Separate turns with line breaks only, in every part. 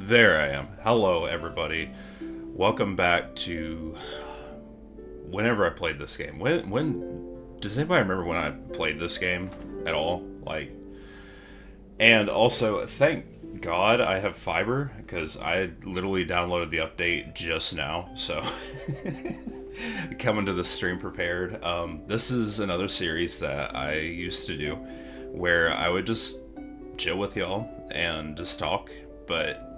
There I am. Hello, everybody. Welcome back to whenever I played this game. When does anybody remember when I played this game at all? And also, thank God I have fiber because I literally downloaded the update just now. So coming to the stream prepared. This is another series that I used to do where I would just chill with y'all and just talk, but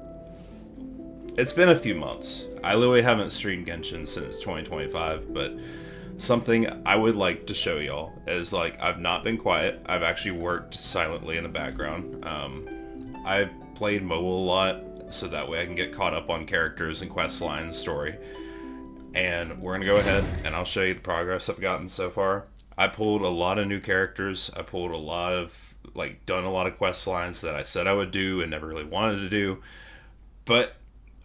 it's been a few months. I literally haven't streamed Genshin since 2025, but something I would like to show y'all is I've not been quiet. I've actually worked silently in the background. I played mobile a lot so that way I can get caught up on characters and quest lines, story. And we're gonna go ahead and I'll show you the progress I've gotten so far. I pulled a lot of new characters. I pulled a lot of done a lot of quest lines that I said I would do and never really wanted to do, but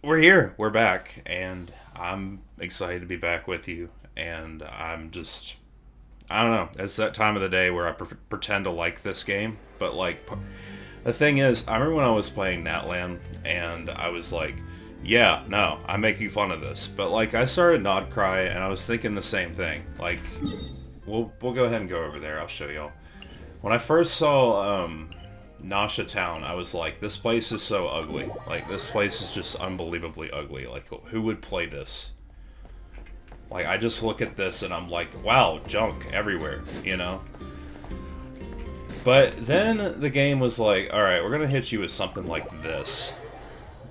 we're here, we're back, and I'm excited to be back with you. And I don't know, it's that time of the day where I pretend to like this game, but the thing is, I remember when I was playing Natlan, and I was like, yeah, no, I'm making fun of this, but I started Nodcry, and I was thinking the same thing. We'll go ahead and go over there, I'll show y'all. When I first saw, Nasha Town, I was like, this place is so ugly. This place is just unbelievably ugly. Who would play this? I just look at this and I'm like, wow, junk everywhere, you know? But then the game was like, alright, we're gonna hit you with something like this.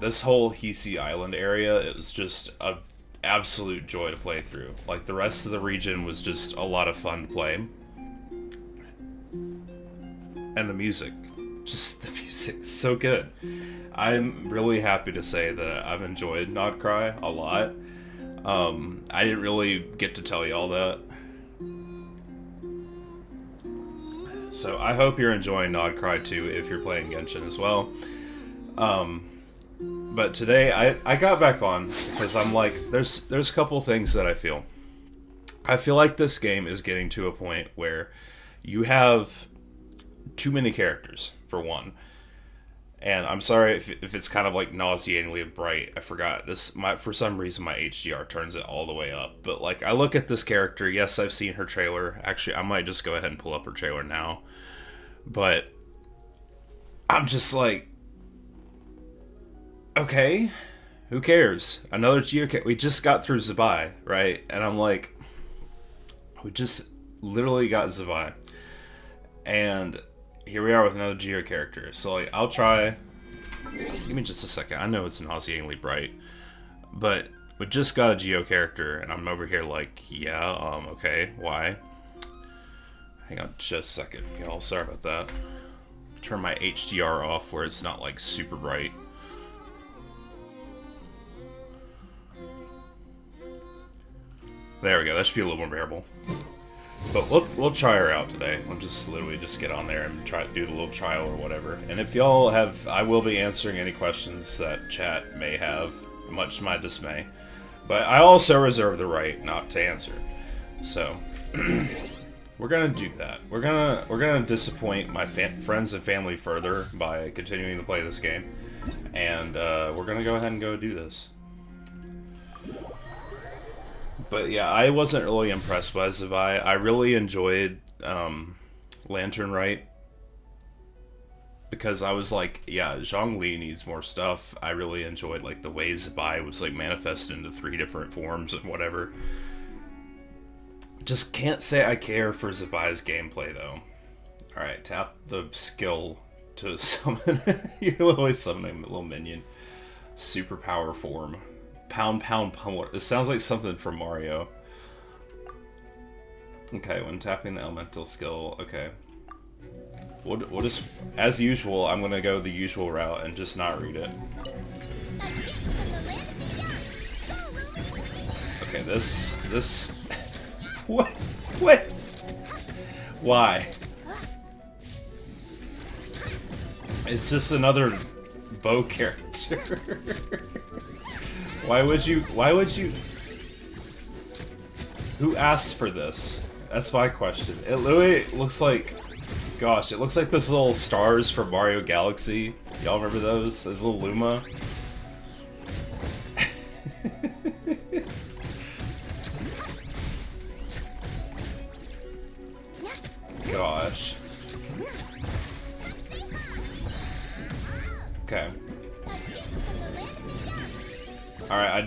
This whole Hisi Island area, it was just a absolute joy to play through. The rest of the region was just a lot of fun to play. And the music. Just the music, so good. I'm really happy to say that I've enjoyed Nodcry a lot. I didn't really get to tell y'all that. So I hope you're enjoying Nodcry too if you're playing Genshin as well. But today I got back on because I'm like, there's a couple things that I feel. I feel like this game is getting to a point where you have too many characters, for one. And I'm sorry if it's kind of nauseatingly bright. I forgot this. For some reason my HDR turns it all the way up. But I look at this character. Yes, I've seen her trailer. Actually, I might just go ahead and pull up her trailer now. But I'm just okay, who cares? Another Geo. We just got through Zabai, right? And I'm like, we just literally got Zabai, and here we are with another Geo character. So I'll try. Give me just a second. I know it's nauseatingly bright, but we just got a Geo character, and I'm over here yeah, okay, why? Hang on just a second, y'all. Sorry about that. Turn my HDR off where it's not super bright. There we go. That should be a little more bearable. But we'll try her out today. We'll just literally just get on there and try to do the little trial or whatever. And if y'all have, I will be answering any questions that chat may have, much to my dismay. But I also reserve the right not to answer. So we're gonna do that. We're gonna disappoint my friends and family further by continuing to play this game, and we're gonna go ahead and go do this. But yeah, I wasn't really impressed by Zabai. I really enjoyed Lantern Rite because I was like, yeah, Zhongli needs more stuff. I really enjoyed the way Zabai was manifested into 3 different forms and whatever. Just can't say I care for Zabai's gameplay though. Alright, tap the skill to summon. You're literally summoning a little minion. Superpower form. Pound, pound, pummel. This sounds like something from Mario. Okay, when tapping the elemental skill, okay. We'll just, as usual, I'm gonna go the usual route and just not read it. Okay, this... What? What? Why? It's just another bow character. Why would you... Who asked for this? That's my question. It literally looks like... Gosh, it looks like those little stars from Mario Galaxy. Y'all remember those? Those little Luma?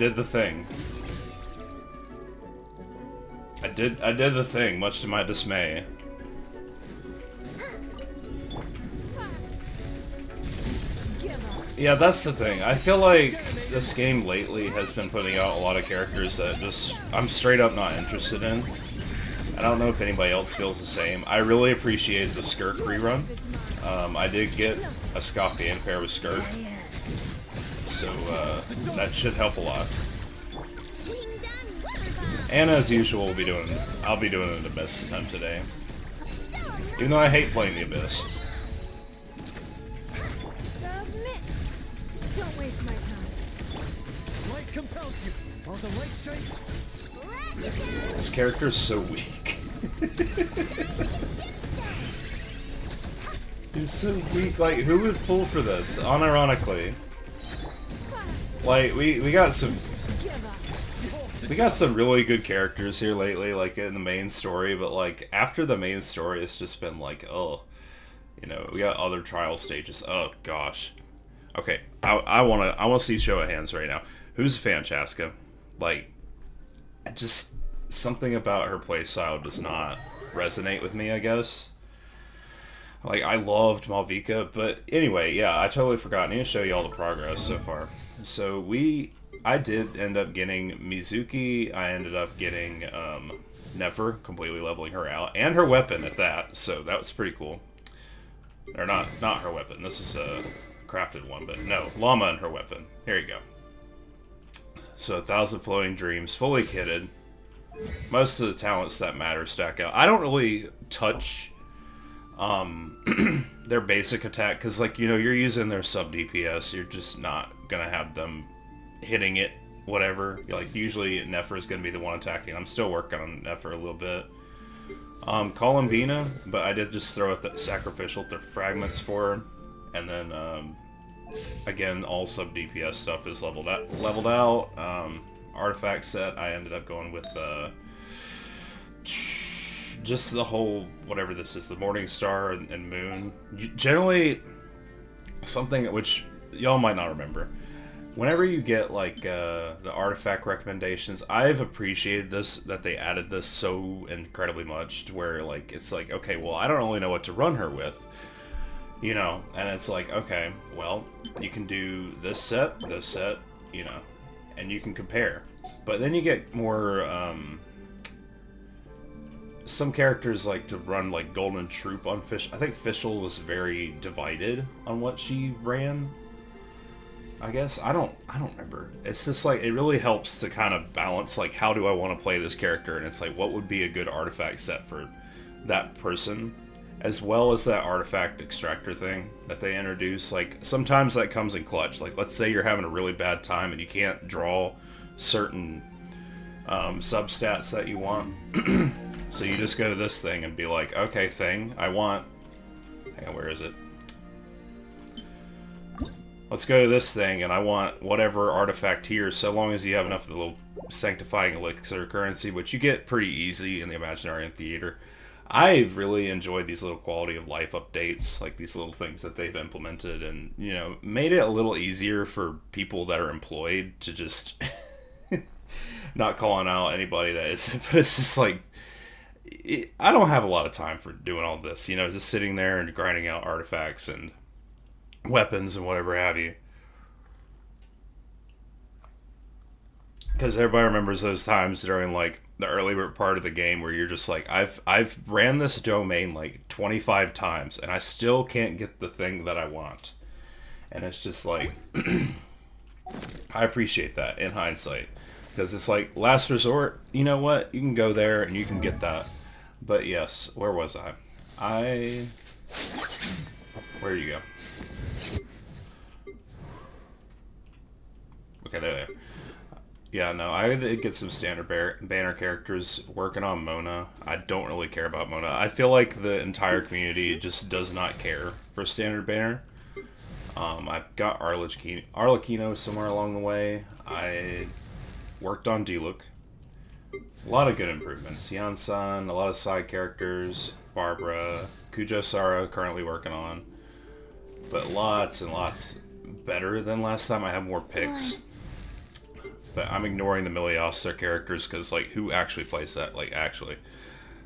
did the thing. I did the thing, much to my dismay. Yeah, that's the thing. I feel like this game lately has been putting out a lot of characters that just I'm straight up not interested in. I don't know if anybody else feels the same. I really appreciate the Skirk rerun. I did get a Scofian pair with Skirk, so that should help a lot. And as usual, I'll be doing an Abyss attempt today. Even though I hate playing the Abyss.
Submit. Don't waste my time.
Light compels you, while the light shines.
This character is so weak. He's so weak. Like, who would pull for this? Unironically. Like, we got some really good characters here lately, like in the main story, but like after the main story, it's just been like, oh, you know, we got other trial stages. Oh gosh. Okay, I wanna see show of hands right now. Who's a fan, Chaska? Like, just something about her playstyle does not resonate with me, I guess. Like, I loved Malvika, but anyway, yeah, I totally forgot. I need to show you all the progress so far. So I did end up getting Mizuki. I ended up getting Nefer, completely leveling her out, and her weapon at that. So that was pretty cool. Or not her weapon. This is a crafted one, but no, Llama and her weapon. Here you go. So 1,000 floating dreams, fully kitted. Most of the talents that matter stack out. I don't really touch their basic attack because, like, you know, you're using their sub DPS. You're just not gonna have them hitting it, whatever. Like, usually Nefer is gonna be the one attacking. I'm still working on Nefer a little bit. Columbina, but I did just throw out the sacrificial fragments for her, and then again, all sub DPS stuff is leveled out. Artifact set, I ended up going with just the whole, whatever this is, the Morning Star and Moon. Generally, something which y'all might not remember. Whenever you get, like, the artifact recommendations, I've appreciated this, that they added this so incredibly much, to where, like, it's like, okay, well, I don't really know what to run her with, you know, and it's like, okay, well, you can do this set, you know, and you can compare. But then you get more, some characters like to run, like, Golden Troop on Fish. I think Fischl was very divided on what she ran, I guess. I don't remember. It's just like, it really helps to kind of balance, like, how do I want to play this character, and it's like, what would be a good artifact set for that person, as well as that artifact extractor thing that they introduce. Like, sometimes that comes in clutch. Like, let's say you're having a really bad time and you can't draw certain substats that you want. So you just go to this thing and be like, okay, thing, I want... Hang on, where is it? Let's go to this thing, and I want whatever artifact here, so long as you have enough of the little sanctifying elixir currency, which you get pretty easy in the Imaginarium Theater. I've really enjoyed these little quality of life updates, like these little things that they've implemented, and, you know, made it a little easier for people that are employed to just not calling out anybody that is, but it's just like, I don't have a lot of time for doing all this, you know, just sitting there and grinding out artifacts and weapons and whatever have you. Because everybody remembers those times during, like, the early part of the game where you're just like, I've ran this domain like 25 times and I still can't get the thing that I want. And it's just like, I appreciate that in hindsight. Because it's like, last resort, you know what? You can go there and you can get that. But yes, where was I? Where do you go? Okay, there. Yeah, no, I did get some standard banner characters working on Mona. I don't really care about Mona. I feel like the entire community just does not care for standard banner. I've got Arlecchino somewhere along the way. I worked on Diluc. A lot of good improvements. Yan-san, a lot of side characters. Barbara, Kujo-Sara currently working on. But lots and lots better than last time. I have more picks. But I'm ignoring the Miliostar characters because, like, who actually plays that? Like, actually.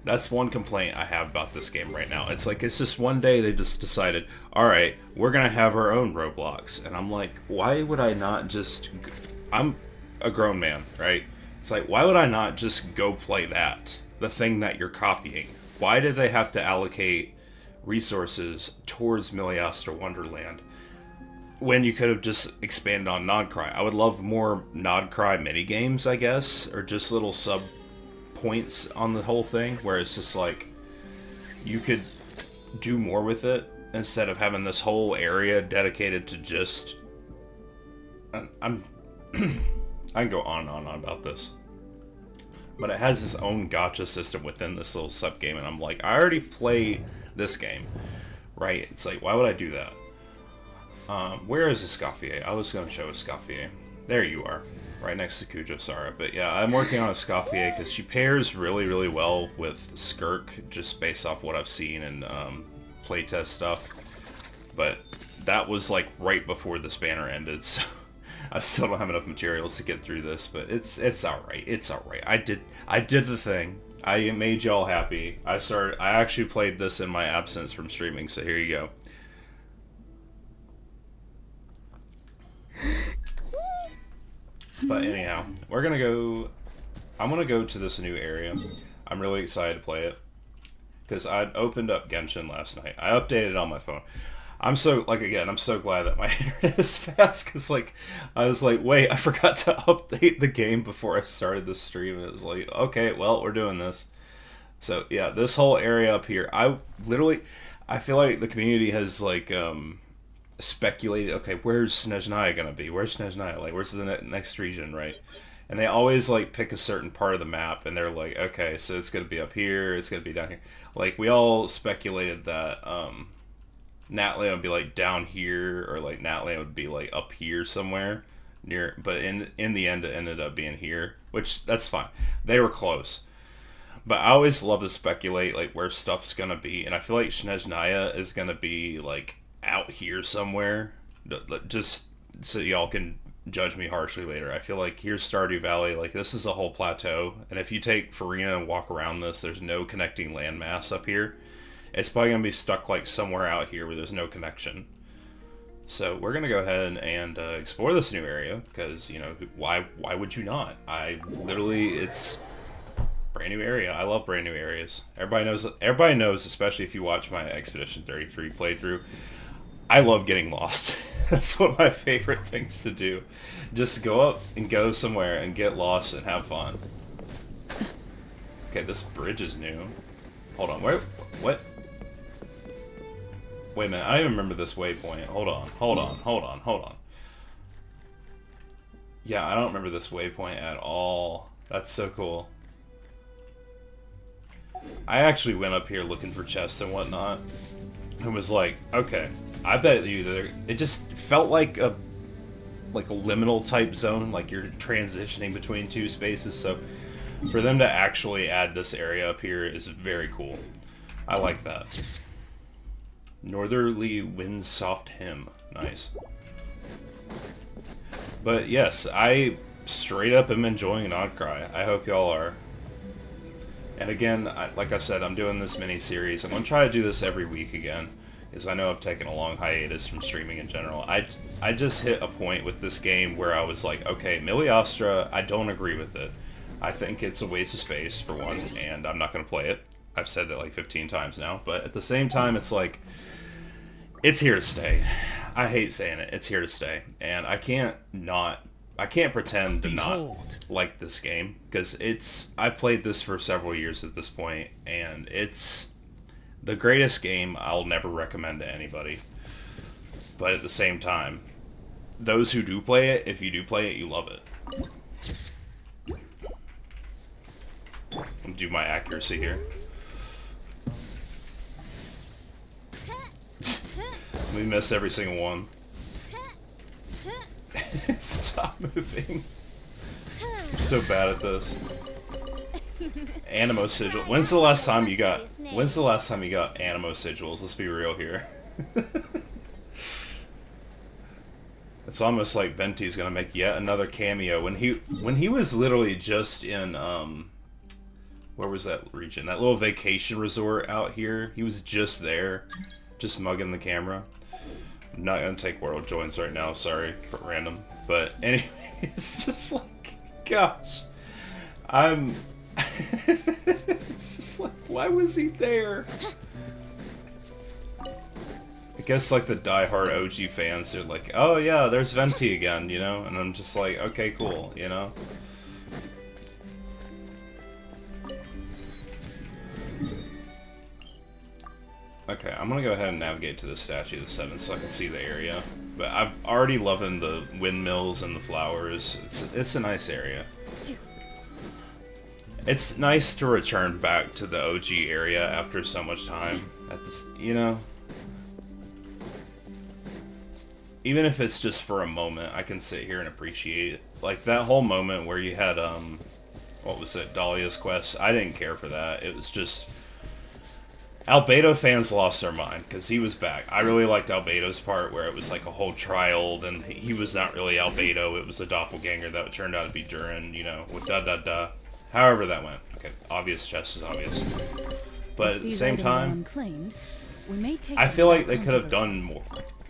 That's one complaint I have about this game right now. It's like, it's just one day they just decided, alright, we're gonna have our own Roblox. And I'm like, why would I not just... I'm a grown man, right? It's like, why would I not just go play that? The thing that you're copying. Why did they have to allocate resources towards Miliostar Wonderland when you could have just expanded on Nodcry? I would love more Nodcry minigames, I guess, or just little sub points on the whole thing, where it's just like you could do more with it instead of having this whole area dedicated to just... I can go on and on about this, but it has its own gacha system within this little sub game, and I'm like, I already play this game, right? It's like, why would I do that? Where is Escoffier? I was going to show Escoffier. There you are, right next to Kujosara. But yeah, I'm working on Escoffier because she pairs really, really well with Skirk, just based off what I've seen and playtest stuff. But that was like right before this banner ended, so I still don't have enough materials to get through this. But it's alright. It's alright. I did the thing. I made y'all happy. I actually played this in my absence from streaming, so here you go. But anyhow, I'm gonna go to this new area. I'm really excited to play it, because I opened up Genshin last night. I updated it on my phone. I'm so glad that my internet is fast, because, like, I was like, wait, I forgot to update the game before I started the stream, and it was like, okay, well, we're doing this. So, yeah, this whole area up here, I feel like the community has, like, speculated, okay, where's Snezhnaya gonna be? Where's Snezhnaya? Like, where's the next region, right? And they always, like, pick a certain part of the map, and they're like, okay, so it's gonna be up here, it's gonna be down here. Like, we all speculated that, Natlan would be, like, down here, or, like, Natlan would be, like, up here somewhere, near, but in the end, it ended up being here, which, that's fine. They were close. But I always love to speculate, like, where stuff's gonna be, and I feel like Snezhnaya is gonna be, like, out here somewhere, just so y'all can judge me harshly later. I feel like here's Stardew Valley, like, this is a whole plateau, and if you take Farina and walk around this, there's no connecting landmass up here. It's probably going to be stuck, like, somewhere out here where there's no connection. So we're going to go ahead and explore this new area, because, you know, why would you not? It's brand new area. I love brand new areas. Everybody knows, especially if you watch my Expedition 33 playthrough, I love getting lost. That's one of my favorite things to do. Just go up and go somewhere and get lost and have fun. Okay, this bridge is new. Hold on, what? Wait a minute, I don't even remember this waypoint. Hold on. Yeah, I don't remember this waypoint at all. That's so cool. I actually went up here looking for chests and whatnot, and was like, okay, I bet you it just felt like a liminal type zone, like you're transitioning between two spaces. So for them to actually add this area up here is very cool. I like that. Northerly Wind's Soft Hymn. Nice. But yes, I straight up am enjoying Nodcry. I hope y'all are. And again, like I said, I'm doing this mini-series. I'm going to try to do this every week again, because I know I've taken a long hiatus from streaming in general. I just hit a point with this game where I was like, okay, Miliostra, I don't agree with it. I think it's a waste of space, for one, and I'm not going to play it. I've said that like 15 times now, but at the same time, it's like, it's here to stay. I hate saying it. It's here to stay. And I can't pretend to not like this game, because I've played this for several years at this point, and it's the greatest game I'll never recommend to anybody. But at the same time, those who do play it, if you do play it, you love it. I'll do my accuracy here. We miss every single one. Stop moving. I'm so bad at this. Animo sigil. When's the last time you got animo sigils? Let's be real here. It's almost like Venti's gonna make yet another cameo when he was literally just in where was that region? That little vacation resort out here. He was just there, just mugging the camera. I'm not gonna take world joins right now, sorry, for random. But anyway, it's just like, gosh, it's just like, why was he there? I guess like the diehard OG fans are like, oh yeah, there's Venti again, you know? And I'm just like, okay, cool, you know? Okay, I'm gonna go ahead and navigate to the Statue of the Seven so I can see the area. But I'm already loving the windmills and the flowers. It's a nice area. It's nice to return back to the OG area after so much time. At this, you know? Even if it's just for a moment, I can sit here and appreciate it. Like that whole moment where you had, what was it, Dahlia's quest? I didn't care for that. It was just... Albedo fans lost their mind, because he was back. I really liked Albedo's part, where it was like a whole trial, and he was not really Albedo, it was a doppelganger that turned out to be Durin, you know, with da-da-da. However that went. Okay, obvious chest is obvious. But at the same time,
unclaimed, we may take
I feel like they could have done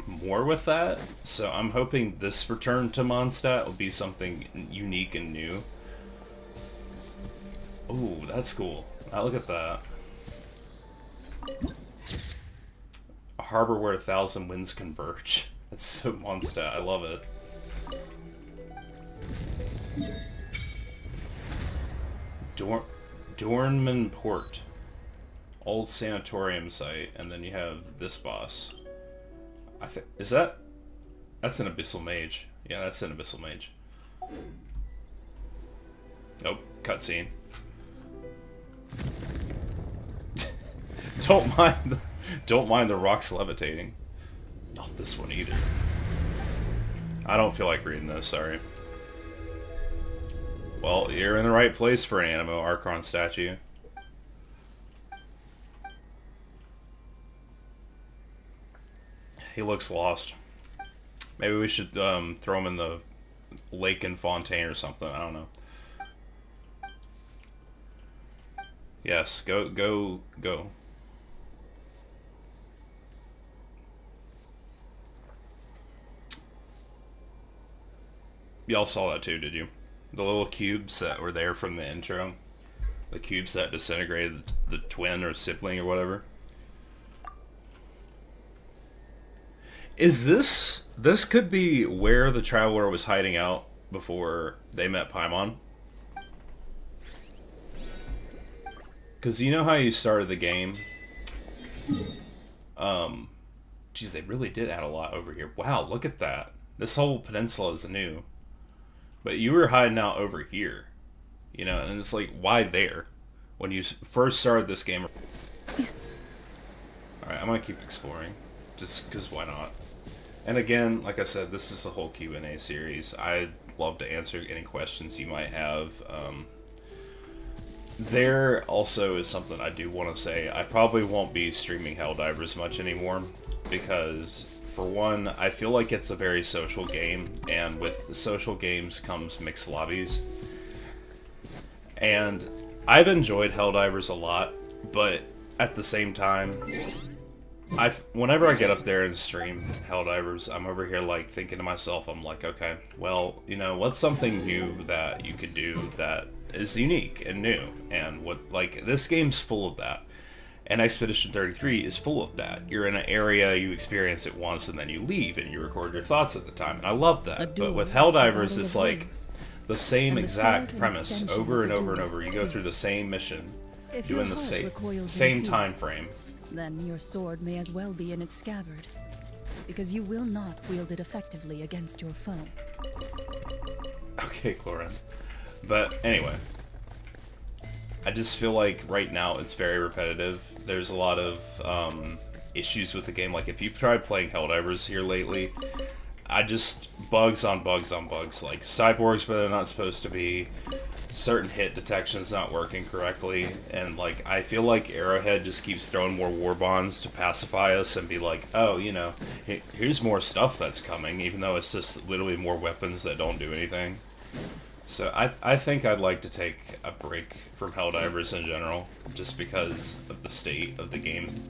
more with that, so I'm hoping this return to Mondstadt will be something unique and new. Ooh, that's cool. Now look at that. A harbor where 1,000 winds converge. That's so Mondstadt. I love it. Dornman Port. Old sanatorium site, and then you have this boss. I think is that? That's an abyssal mage. Yeah, that's an abyssal mage. Nope, cutscene. Don't mind the rocks levitating. Not this one either. I don't feel like reading this, sorry. Well, you're in the right place for an Anemo Archon statue. He looks lost. Maybe we should throw him in the lake in Fontaine or something, I don't know. Yes, go. Y'all saw that too, did you? The little cubes that were there from the intro. The cubes that disintegrated the twin or sibling or whatever. Is this... This could be where the Traveler was hiding out before they met Paimon? Because you know how you started the game? Geez, they really did add a lot over here. Wow, look at that. This whole peninsula is new. But you were hiding out over here. You know, and it's like, why there? When you first started this game. Alright, I'm going to keep exploring. Just because why not? And again, like I said, this is a whole Q&A series. I'd love to answer any questions you might have. There also is something I do want to say. I probably won't be streaming Helldivers much anymore. Because... For one, I feel like it's a very social game, and with social games comes mixed lobbies. And I've enjoyed Helldivers a lot, but at the same time, whenever I get up there and stream Helldivers, I'm over here like thinking to myself, I'm like, okay, well, you know, what's something new that you could do that is unique and new? And what, like, this game's full of that. And Expedition 33 is full of that. You're in an area, you experience it once, and then you leave, and you record your thoughts at the time. And I love that. But with Helldivers, it's like the same exact premise over and over and over. You go through the same mission, doing the same time frame.
Then your sword may as well be in its scabbard, because you will not wield it effectively against your foe.
Okay, Clorin. But anyway, I just feel like right now it's very repetitive. There's a lot of issues with the game. Like if you've tried playing Helldivers here lately, bugs on bugs on bugs. Like cyborgs where they're not supposed to be, certain hit detection's not working correctly, and like I feel like Arrowhead just keeps throwing more war bonds to pacify us and be like, oh, you know, here's more stuff that's coming, even though it's just literally more weapons that don't do anything. So I think I'd like to take a break from Helldivers in general, just because of the state of the game.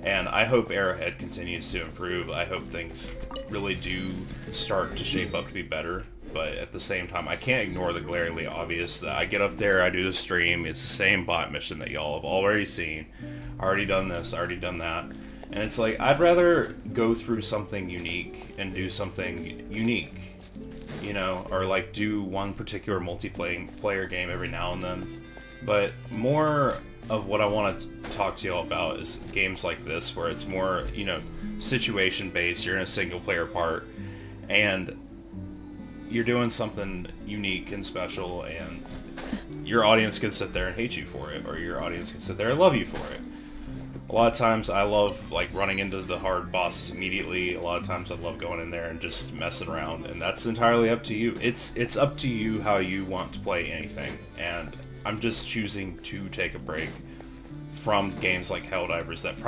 And I hope Arrowhead continues to improve. I hope things really do start to shape up to be better. But at the same time, I can't ignore the glaringly obvious that I get up there, I do the stream, it's the same bot mission that y'all have already seen. Already done this, already done that. And it's like, I'd rather go through something unique and do something unique. You know, or like do one particular multiplayer game every now and then. But more of what I want to talk to y'all about is games like this, where it's more, you know, situation based, you're in a single player part, and you're doing something unique and special, and your audience can sit there and hate you for it, or your audience can sit there and love you for it. A lot of times I love like running into the hard bosses immediately. A lot of times I love going in there and just messing around, and that's entirely up to you. It's up to you how you want to play anything, and I'm just choosing to take a break from games like Helldivers that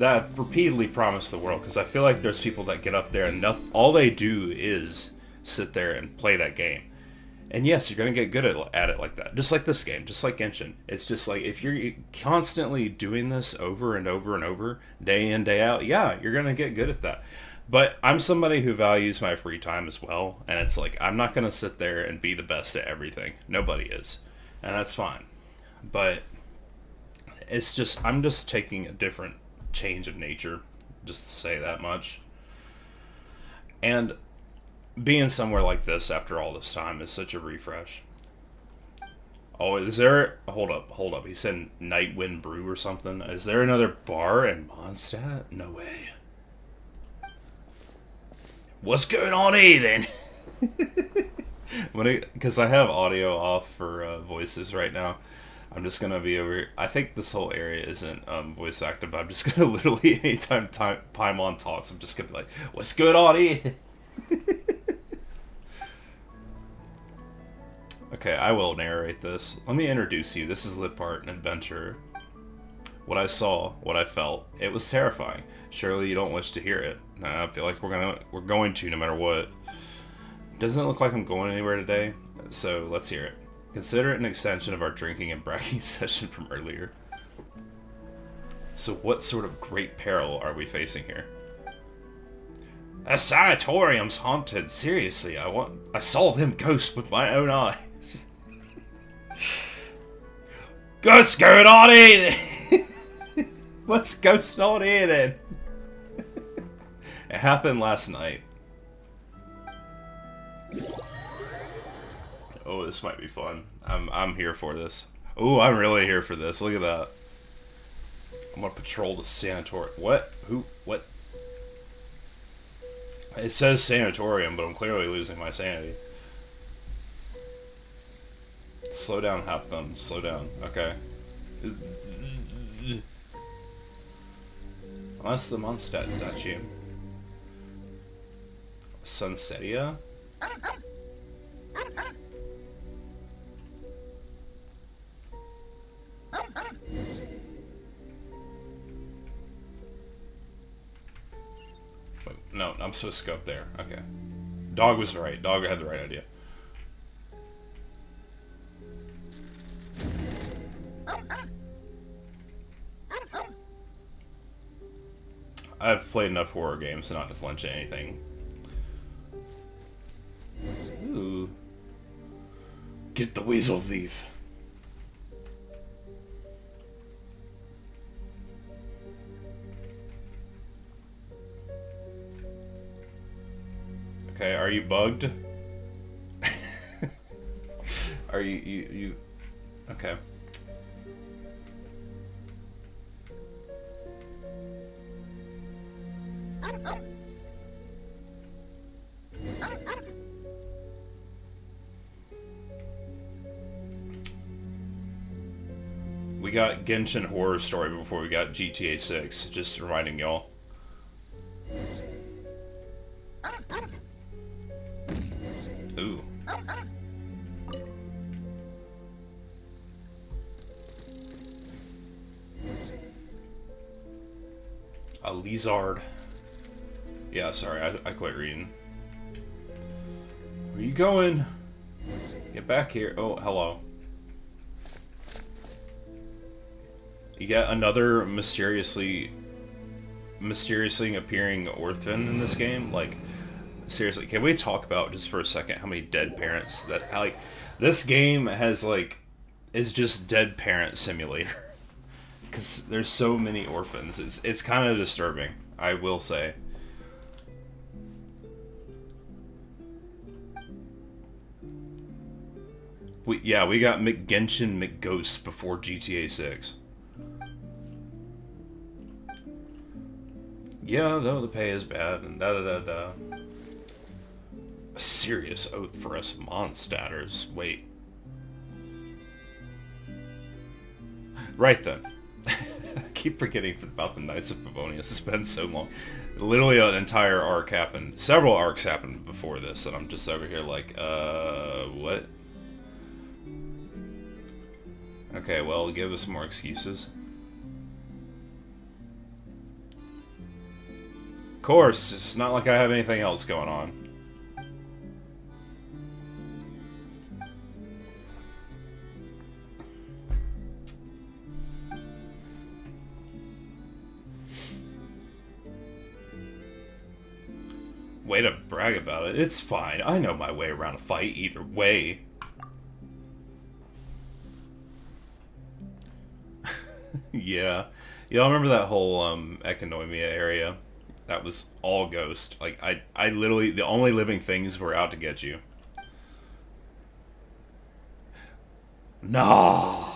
have repeatedly promised the world, because I feel like there's people that get up there and all they do is sit there and play that game. And yes, you're going to get good at it like that. Just like this game, just like Genshin. It's just like, if you're constantly doing this over and over and over, day in, day out, yeah, you're going to get good at that. But I'm somebody who values my free time as well, and it's like, I'm not going to sit there and be the best at everything. Nobody is. And that's fine. But it's just, I'm just taking a different change of nature, just to say that much. And being somewhere like this after all this time is such a refresh. Oh, is there... Hold up. He said Nightwind Brew or something. Is there another bar in Mondstadt? No way. What's going on here, then? Because I have audio off for voices right now. I'm just going to be over... I think this whole area isn't voice active, but I'm just going to literally, anytime Paimon talks, I'm just going to be like, what's going on here? Okay, I will narrate this. Let me introduce you. This is Lippart, an adventurer. What I saw, what I felt, it was terrifying. Surely you don't wish to hear it. Nah, I feel like we're going to no matter what. Doesn't look like I'm going anywhere today, so let's hear it. Consider it an extension of our drinking and bragging session from earlier. So what sort of great peril are we facing here? A sanatorium's haunted. Seriously, I saw them ghosts with my own eyes. Ghost going on here then? What's ghost on here then? It happened last night. Oh, this might be fun. I'm here for this. Oh, I'm really here for this. Look at that. I'm gonna patrol the sanatorium. What? Who? What? It says sanatorium, but I'm clearly losing my sanity. Slow down, Hop Thumb. Slow down. Okay. Oh, that's the Mondstadt statue. Sunsetia? Wait, no, I'm supposed to go up there. Okay. Dog was right. Dog had the right idea. I've played enough horror games not to flinch at anything. Ooh. Get the weasel thief. Okay, are you bugged? Are you... Okay. We got Genshin Horror Story before we got GTA 6, just reminding y'all. Ooh. lizard. Yeah, sorry, I quit reading. Where you going? Get back here. Oh, hello. You got another mysteriously appearing orphan in this game? Like, seriously, can we talk about just for a second how many dead parents that, like, this game has, like, is just dead parent simulator. Because there's so many orphans. It's kind of disturbing, I will say. We got Genshin McGhost before GTA 6. Yeah, no, the pay is bad, and da-da-da-da. A serious oath for us Mondstadters. Wait. Right then. I keep forgetting about the Knights of Favonius. It's been so long. Literally an entire arc happened. Several arcs happened before this, and I'm just over here like, what? Okay, well, give us more excuses. Of course, it's not like I have anything else going on. Way to brag about it. It's fine. I know my way around a fight either way. Yeah. Y'all remember that whole Economia area? That was all ghost. Like, I literally, the only living things were out to get you. No.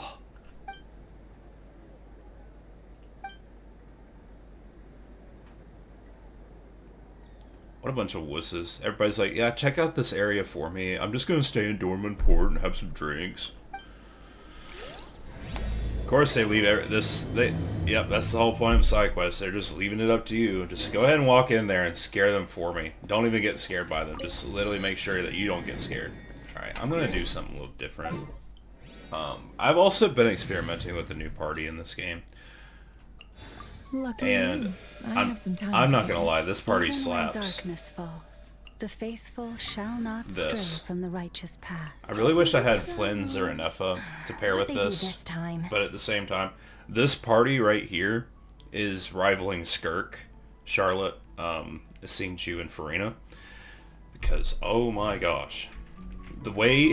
What a bunch of wusses. Everybody's like, yeah, check out this area for me. I'm just gonna stay in Dortmund Port and have some drinks. Of course they leave yep, that's the whole point of side quests. They're just leaving it up to you. Just go ahead and walk in there and scare them for me. Don't even get scared by them. Just literally make sure that you don't get scared. Alright, I'm gonna do something a little different. I've also been experimenting with the new party in this game.
Lucky
And
I have some time
I'm not
today.
gonna lie, this party
Even when
slaps.
darkness falls, the faithful shall not
This.
stray from the righteous path.
I really wish I had Flynn's or Anefa to pair with
What'd they do
this.
this time?
But at the same time, this party right here is rivaling Skirk, Charlotte, Xingqiu, and Farina. Because, oh my gosh. The way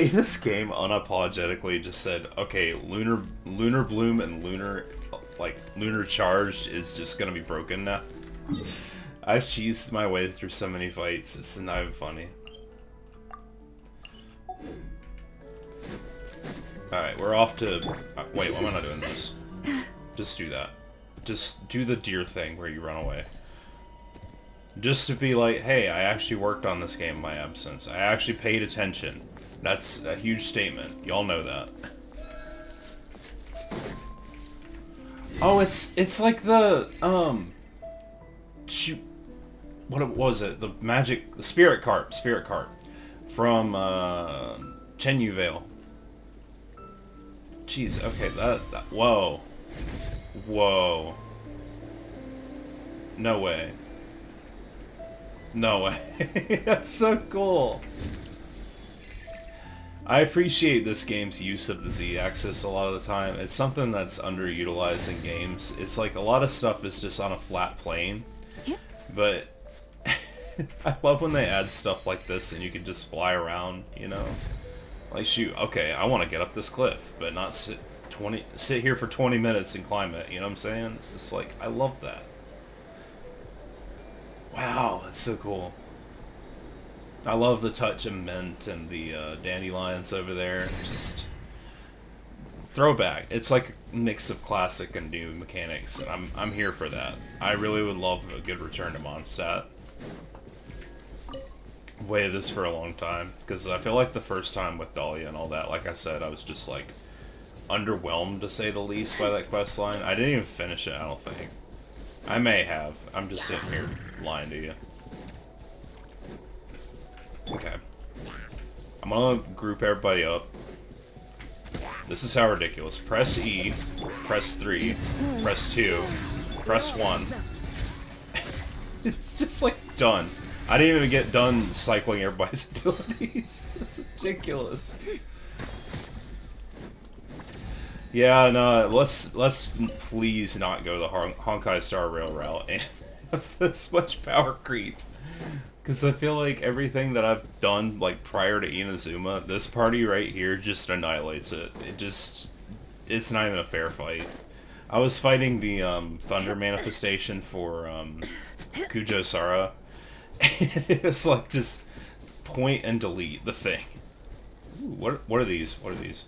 this game unapologetically just said, okay, Lunar Bloom and Lunar Charge is just gonna be broken now. I've cheesed my way through so many fights, it's not even funny. Alright, we're off to... wait, why am I not doing this? Just do that. Just do the deer thing where you run away. Just to be like, hey, I actually worked on this game in my absence. I actually paid attention. That's a huge statement. Y'all know that. Oh, it's like the, shoot. What was it? The Spirit Cart from, Chenyu Vale. Jeez, okay, that, whoa. Whoa. No way. No way. That's so cool. I appreciate this game's use of the Z-axis a lot of the time. It's something that's underutilized in games. It's like a lot of stuff is just on a flat plane. But I love when they add stuff like this and you can just fly around, you know? Like, shoot, okay, I want to get up this cliff, but not sit here for 20 minutes and climb it, you know what I'm saying? It's just like, I love that. Wow, that's so cool. I love the touch of mint and the dandelions over there. Just throwback. It's like a mix of classic and new mechanics, and I'm here for that. I really would love a good return to Mondstadt. Waited this for a long time because I feel like the first time with Dahlia and all that, like I said, I was just like underwhelmed to say the least by that quest line. I didn't even finish it, I don't think. I may have. I'm just sitting here lying to you. Okay. I'm gonna group everybody up. This is how ridiculous. Press E, press 3, press 2, press 1. It's just like done. I didn't even get done cycling everybody's abilities. That's ridiculous. Yeah, no, let's please not go the Honkai Star Rail route and have this much power creep. Because I feel like everything that I've done, like, prior to Inazuma, this party right here just annihilates it. It's not even a fair fight. I was fighting the, Thunder manifestation for, Kujo Sara, and it was like, just point and delete the thing. Ooh, what are these? What are these?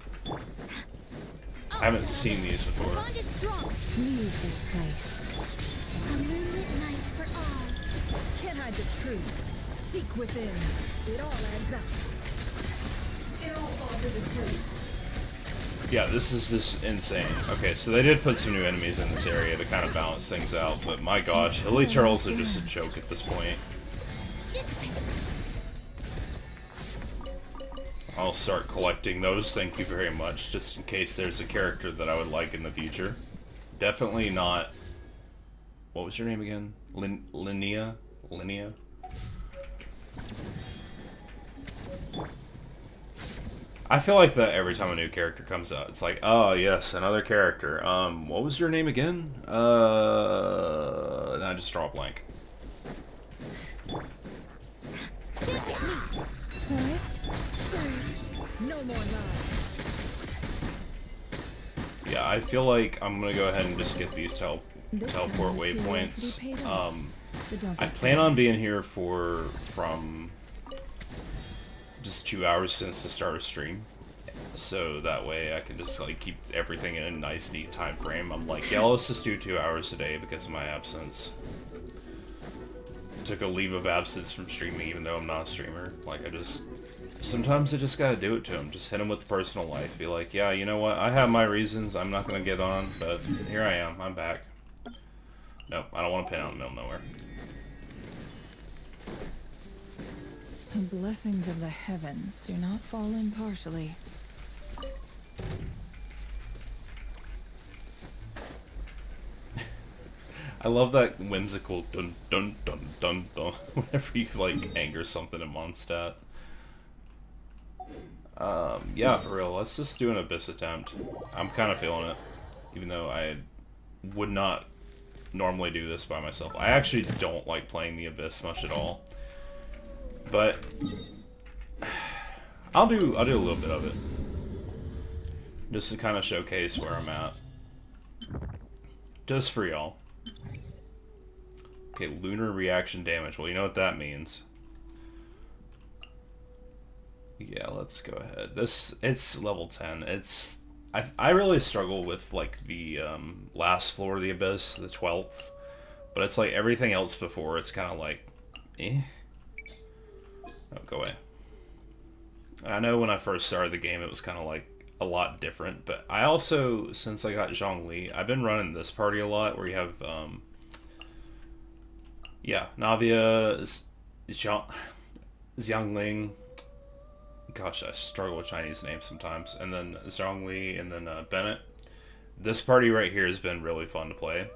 I haven't seen these before.
Leave this place.
A moonlit night for all.
Can't hide the truth. Seek within. It all adds up. It all falls into place.
Yeah, this is just insane. Okay, so they did put some new enemies in this area to kind of balance things out, but my gosh, Hilly Charles are just a joke at this point. I'll start collecting those, thank you very much, just in case there's a character that I would like in the future. Definitely not... What was your name again? Linnea? Linnea? I feel like that every time a new character comes out, it's like, oh yes, another character. What was your name again? And I just draw a blank.
No more lies.
Yeah, I feel like I'm gonna go ahead and just get these teleport waypoints. I plan on being here from just 2 hours since the start of stream, so that way I can just like keep everything in a nice neat time frame. I'm like, yeah, let's just do 2 hours a day because of my absence. Took a leave of absence from streaming even though I'm not a streamer. Like, sometimes I just gotta do it to him. Just hit him with personal life. Be like, yeah, you know what? I have my reasons. I'm not gonna get on, but here I am. I'm back. Nope, I don't want to pin out in the middle of nowhere.
The blessings of the heavens do not fall impartially.
I love that whimsical dun dun dun dun dun whenever you like anger something in Mondstadt. Yeah, for real, let's just do an Abyss attempt. I'm kind of feeling it, even though I would not normally do this by myself. I actually don't like playing the Abyss much at all, but I'll do a little bit of it, just to kind of showcase where I'm at, just for y'all. Okay, lunar reaction damage. Well, you know what that means. Yeah, let's go ahead. It's level 10. I really struggle with like the last floor of the Abyss, the 12th, but it's like everything else before. It's kind of like, eh. Oh, go away. I know when I first started the game, it was kind of like a lot different, but I also, since I got Zhongli, I've been running this party a lot where you have yeah, Navia, Xiangling. Gosh, I struggle with Chinese names sometimes. And then Zhongli, and then Bennett. This party right here has been really fun to play,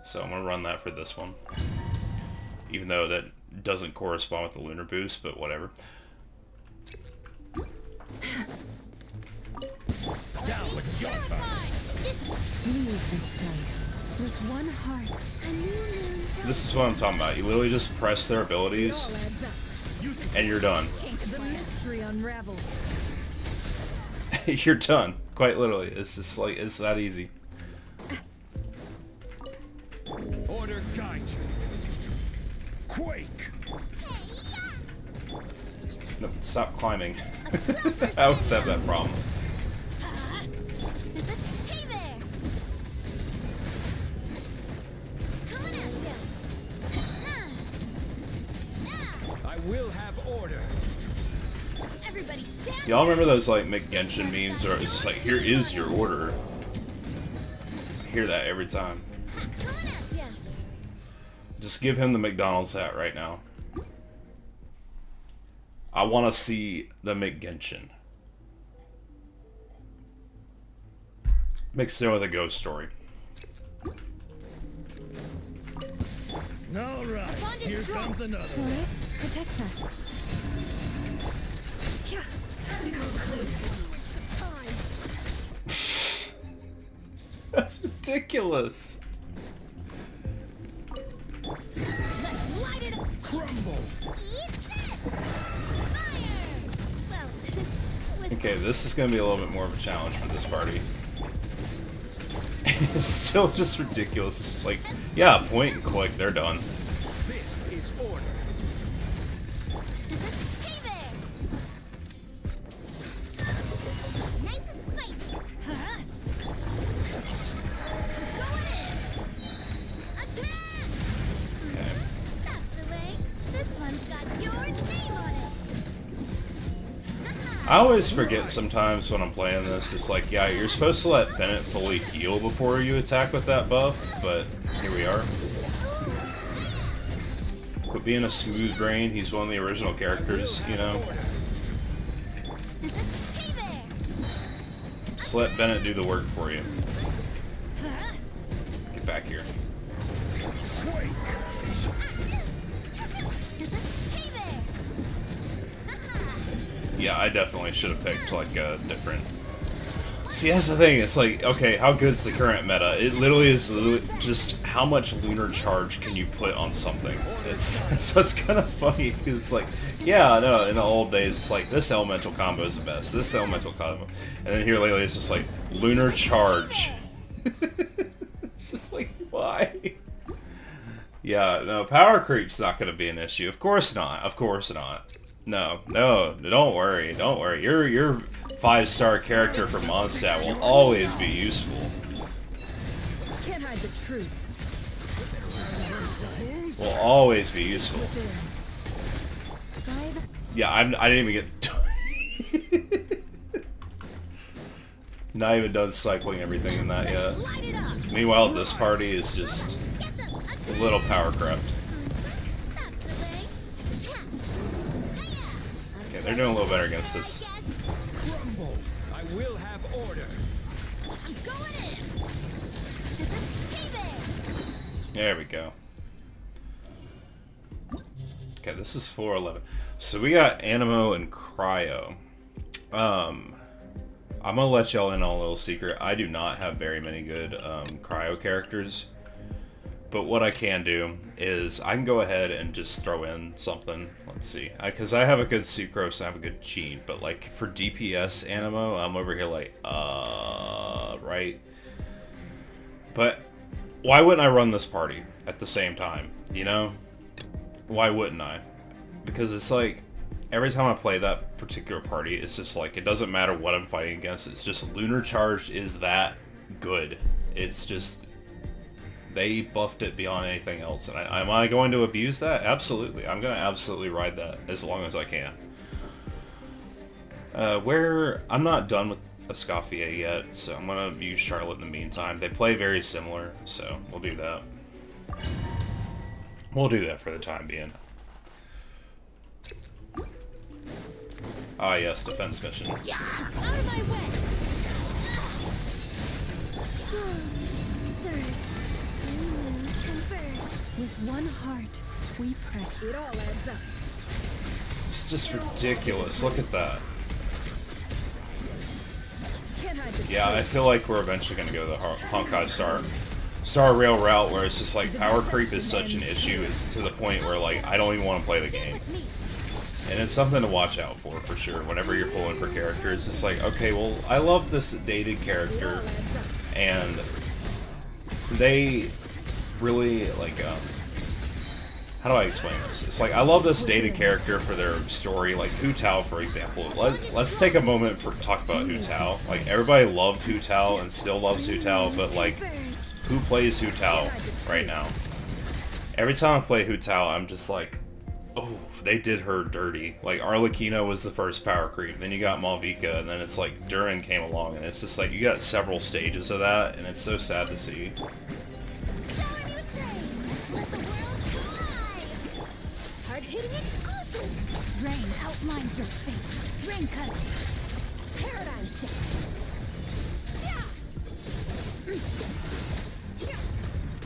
so I'm gonna run that for this one. Even though that doesn't correspond with the lunar boost, but whatever.
Leave this place. With one heart.
A new moon.
This is what I'm talking about. You literally just press their abilities,
All adds up.
and you're done.
The mystery unravels.
You're done. Quite literally. It's just like, it's that easy.
Order guide you. Quake.
No, stop climbing. I always have that problem.
Hey there. Coming at ya.
I will have order.
Everybody stand.
Y'all remember those like Genshin memes where it was just like, here is your order? I hear that every time.
Coming at ya.
Just give him the McDonald's hat right now. I want to see the McGenshin. Mixed in with a ghost story.
Here comes another.
Forest, protect us.
Yeah, time to conclude. Time.
That's ridiculous.
Let's light it up.
Crumble.
Eat this. Fire. Well, with
Okay, this is gonna be a little bit more of a challenge for this party. It's still just ridiculous. It's just like, yeah, point and click, they're done.
This is order.
hey there. Nice and spicy. Huh? Going in. Attack.
Okay.
That's the way. This one's got your name on it.
I always forget sometimes when I'm playing this, it's like, yeah, you're supposed to let Bennett fully heal before you attack with that buff, but here we are. But being a smooth brain, he's one of the original characters, you know?
hey there.
Just let Bennett do the work for you.
Huh?
Get back here.
Quake.
hey there.
Yeah, I definitely should have picked, like, a different... See, that's the thing, it's like, okay, how good's the current meta? It literally is just how much lunar charge can you put on something? It's so it's kind of funny, because, like, yeah, no, in the old days, it's like, this elemental combo is the best, this elemental combo, and then here lately it's just like, lunar charge. It's just like, why? Yeah, no, power creep's not going to be an issue. Of course not, of course not. No, don't worry, don't worry. Your 5-star character from Mondstadt will always be useful.
Can't hide the truth.
Will always be useful.
Five.
Yeah, I didn't even get... Not even done cycling everything in that yet.
Light it up.
Meanwhile, this party is just
Get them.
a
Attack.
little power crept.
That's the way. Attack. Hiya.
Okay, they're doing a little better against this.
Yes.
Crumble. I will have order.
I'm going in. hey there.
There we go. Okay, this is 411. So we got Animo and Cryo. I'm gonna let y'all in on a little secret. I do not have very many good Cryo characters. But what I can do is I can go ahead and just throw in something. Let's see. Because I have a good Sucrose and I have a good Gene. But like for DPS Animo, I'm over here like, right? But why wouldn't I run this party at the same time? You know? Why wouldn't I? Because it's like, every time I play that particular party, it's just like, it doesn't matter what I'm fighting against. It's just Lunar Charge is that good. It's just, they buffed it beyond anything else. And am I going to abuse that? Absolutely. I'm going to absolutely ride that as long as I can. I'm not done with Escoffier yet, so I'm going to use Charlotte in the meantime. They play very similar, so we'll do that. We'll do that for the time being. Ah, yes, defense mission.
Out of my way. Surge. Convert.
With one heart, we pray.
It all adds up.
It's just ridiculous. Look at that.
Can't hide the
Yeah, I feel like we're eventually going to go the Honkai Star Rail route, where it's just like power creep is such an issue. It's to the point where like I don't even want to play the game.
With me.
And it's something to watch out for sure. Whenever you're pulling for characters, it's like, okay, well, I love this dated character, and they really like, how do I explain this? It's like, I love this dated character for their story, like Hu Tao, for example. Let's take a moment for talk about Hu Tao. Like, everybody loved Hu Tao and still loves Hu Tao, but like, who plays Hu Tao right now? Every time I play Hu Tao, I'm just like, oh, they did her dirty. Like, Arlecchino was the first power creep, then you got Malvika, and then it's like Durin came along, and it's just like, you got several stages of that, and it's so sad to see.
Shower me with praise. Let the world fly. Hard-hitting exclusive.
Rain outlines your fate.
Rain cut. Paradigm shift. Yeah.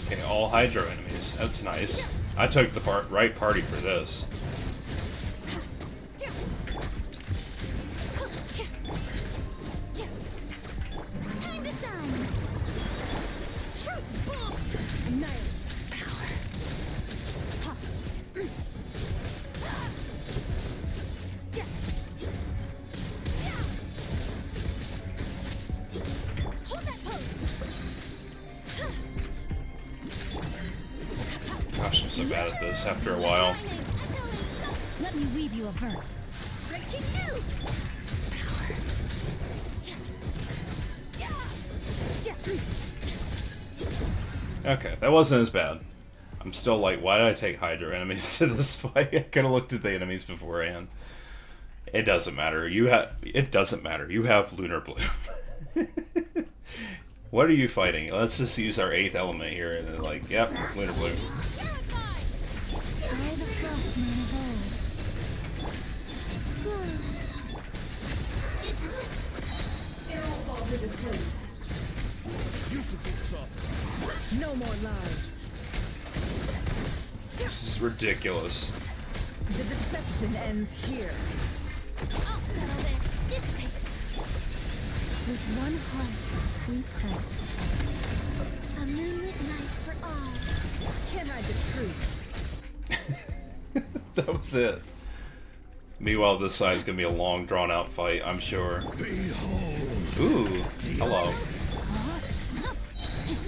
Okay, all Hydro enemies. That's nice. I took the right party for this.
Time to shine. Truth bomb. Annihilate power. Ha. Yeah. Yeah. Hold that pose.
Gosh, I'm so bad at this after a while.
Let me weave you a verse. Breaking news. Power.
Okay, that wasn't as bad. I'm still like, why did I take Hydra enemies to this fight? I could have looked at the enemies beforehand. It doesn't matter. It doesn't matter. You have Lunar Bloom. What are you fighting? Let's just use our 8th element here, and then like, yep, Lunar Bloom.
Try the frost man of
It all falls into place. No more lies.
This is ridiculous.
The deception ends here.
I'll settle this. Dissipate.
With one heart, we pray.
A moonlit night for all.
Can't hide the truth.
That was it. Meanwhile, this side's gonna be a long, drawn-out fight, I'm sure. Ooh, hello.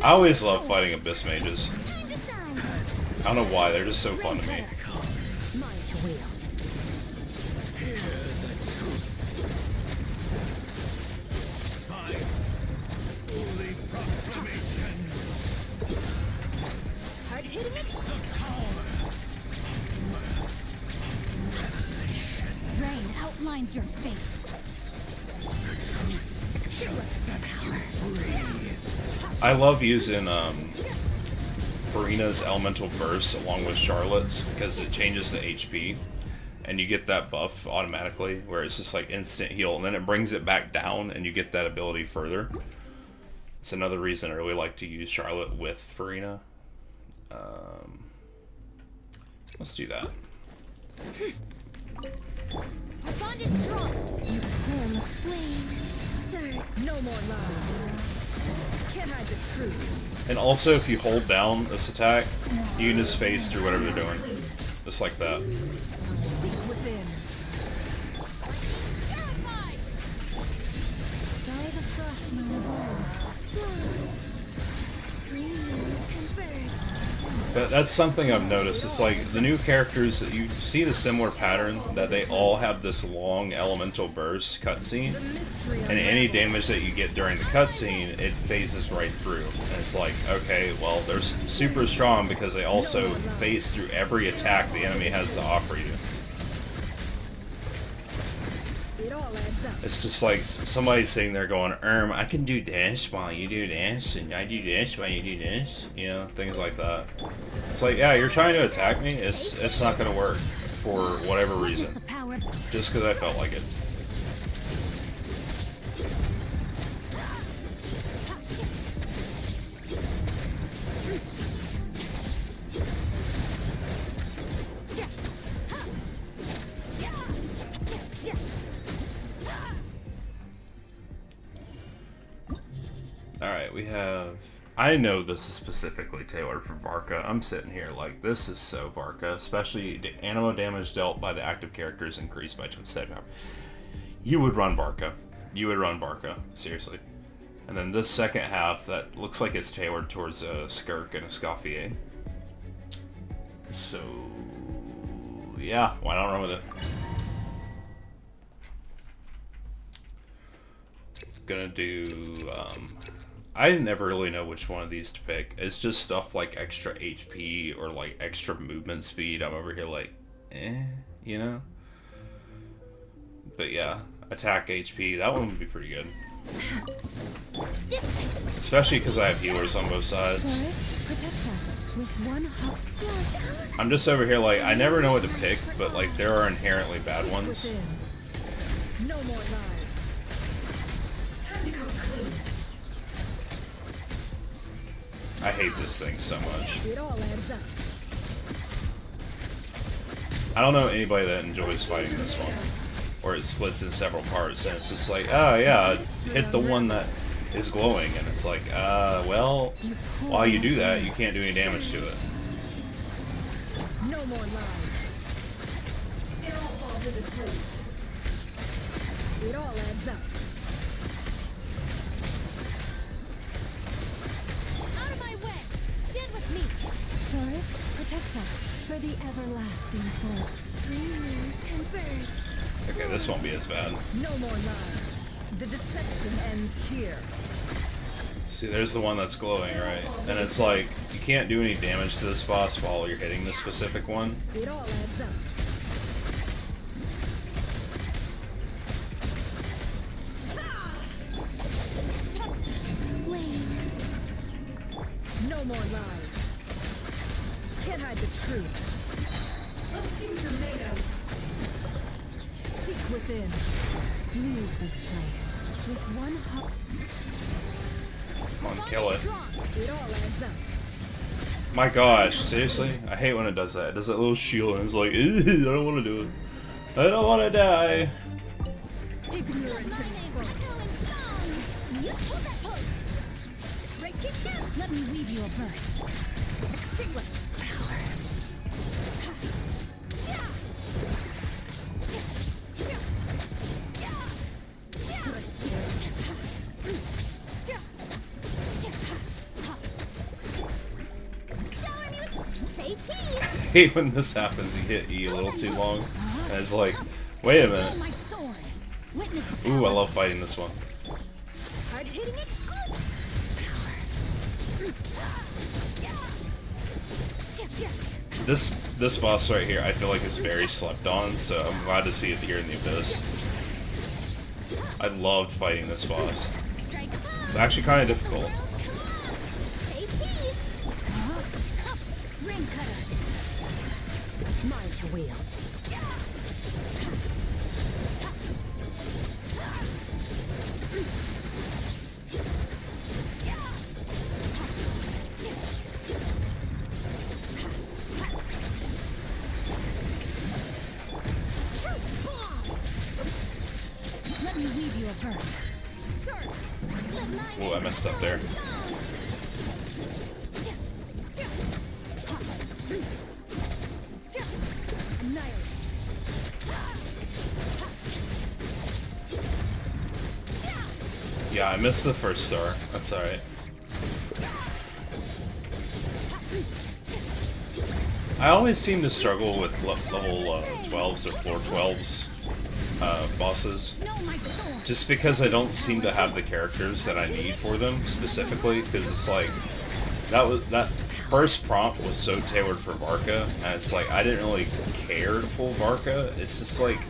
I always love fighting Abyss Mages.
Time to shine.
I don't know why, they're just so fun to me.
Mine to wield.
Hard hitting it.
Rain outlines your fate.
I love using Farina's Elemental Burst along with Charlotte's because it changes the HP and you get that buff automatically where it's just like instant heal and then it brings it back down and you get that ability further. It's another reason I really like to use Charlotte with Farina. Let's do that.
Our bond is strong. You form a flame. Sir,
No more lies. Can't hide the truth.
And also if you hold down this attack, you can just phase through whatever they're doing. Just like that.
Seek within.
terrified.
Try the frost man of old.
Three moons converge.
That's something I've noticed. It's like the new characters, you see the similar pattern that they all have this long elemental burst cutscene, and any damage that you get during the cutscene, it phases right through. And it's like, okay, well, they're super strong because they also phase through every attack the enemy has to offer you.
It all adds up.
It's just like somebody sitting there going, I can do this while you do this, and I do this while you do this. You know, things like that. It's like, yeah, you're trying to attack me. It's not gonna work for whatever reason.
The power of
Just because I felt like it. Alright, we have... I know this is specifically tailored for Varka. I'm sitting here like, this is so Varka. Especially the ammo damage dealt by the active characters increased by 2 power. You would run Varka. You would run Varka. Seriously. And then this second half, that looks like it's tailored towards a Skirk and a Scoffier. So... yeah, why not run with it? Gonna do... I never really know which one of these to pick. It's just stuff like extra HP or like extra movement speed. I'm over here like, you know? But yeah, attack HP, that one would be pretty good. Especially because I have healers on both sides.
Forest, protect us with one heart.
I'm just over here like, I never know what to pick, but like there are inherently bad ones.
Within. No more lies. Time to come clean.
I hate this thing so much.
It all adds up.
I don't know anybody that enjoys fighting this one, where it splits in several parts, and it's just like, oh yeah, hit the one that is glowing, and it's like, well, while you do that, you can't do any damage to it.
No more lies. It all falls into place. It all adds up.
Out of my way! Stand with me!
Taurus, protect us for the everlasting fold.
Converge.
Okay, this won't be as bad.
No more lies. The deception ends here.
See, there's the one that's glowing, right? And it's like, you can't do any damage to this boss while you're hitting this specific one.
It all adds up. No more lies. Can't hide the truth. Seek within.
Leave this place with one heart.
Come on, kill it.
Strong. It all adds up.
My gosh, seriously? I hate when it does that. It does that little shield and it's like, I don't want to do it. I don't want to die.
Ignorant and foe.
Echo and song! You hold that pose! Break it down! Let me weave you a verse. Extinguish power. Good spirit. Shower me with... Say cheese!
I hate when this happens. You hit E a little too long. And it's like, wait a minute.
My sword. Witness the
Ooh, I
power.
love fighting this one.
Hard-hitting exclusive.
This boss right here, I feel like is very slept on, so I'm glad to see it here in the Abyss. I loved fighting this boss.
Strike a pose.
It's actually kind of difficult.
Come on. Say cheese. Ring cutter. Mine to wield. Let me weave you a verse.
Ooh, I messed up there. Yeah, I missed the first star. That's alright. I always seem to struggle with level 12s or floor 12s bosses. Just because I don't seem to have the characters that I need for them specifically, because it's like that first prompt was so tailored for Varka, and it's like I didn't really care to pull Varka. It's just like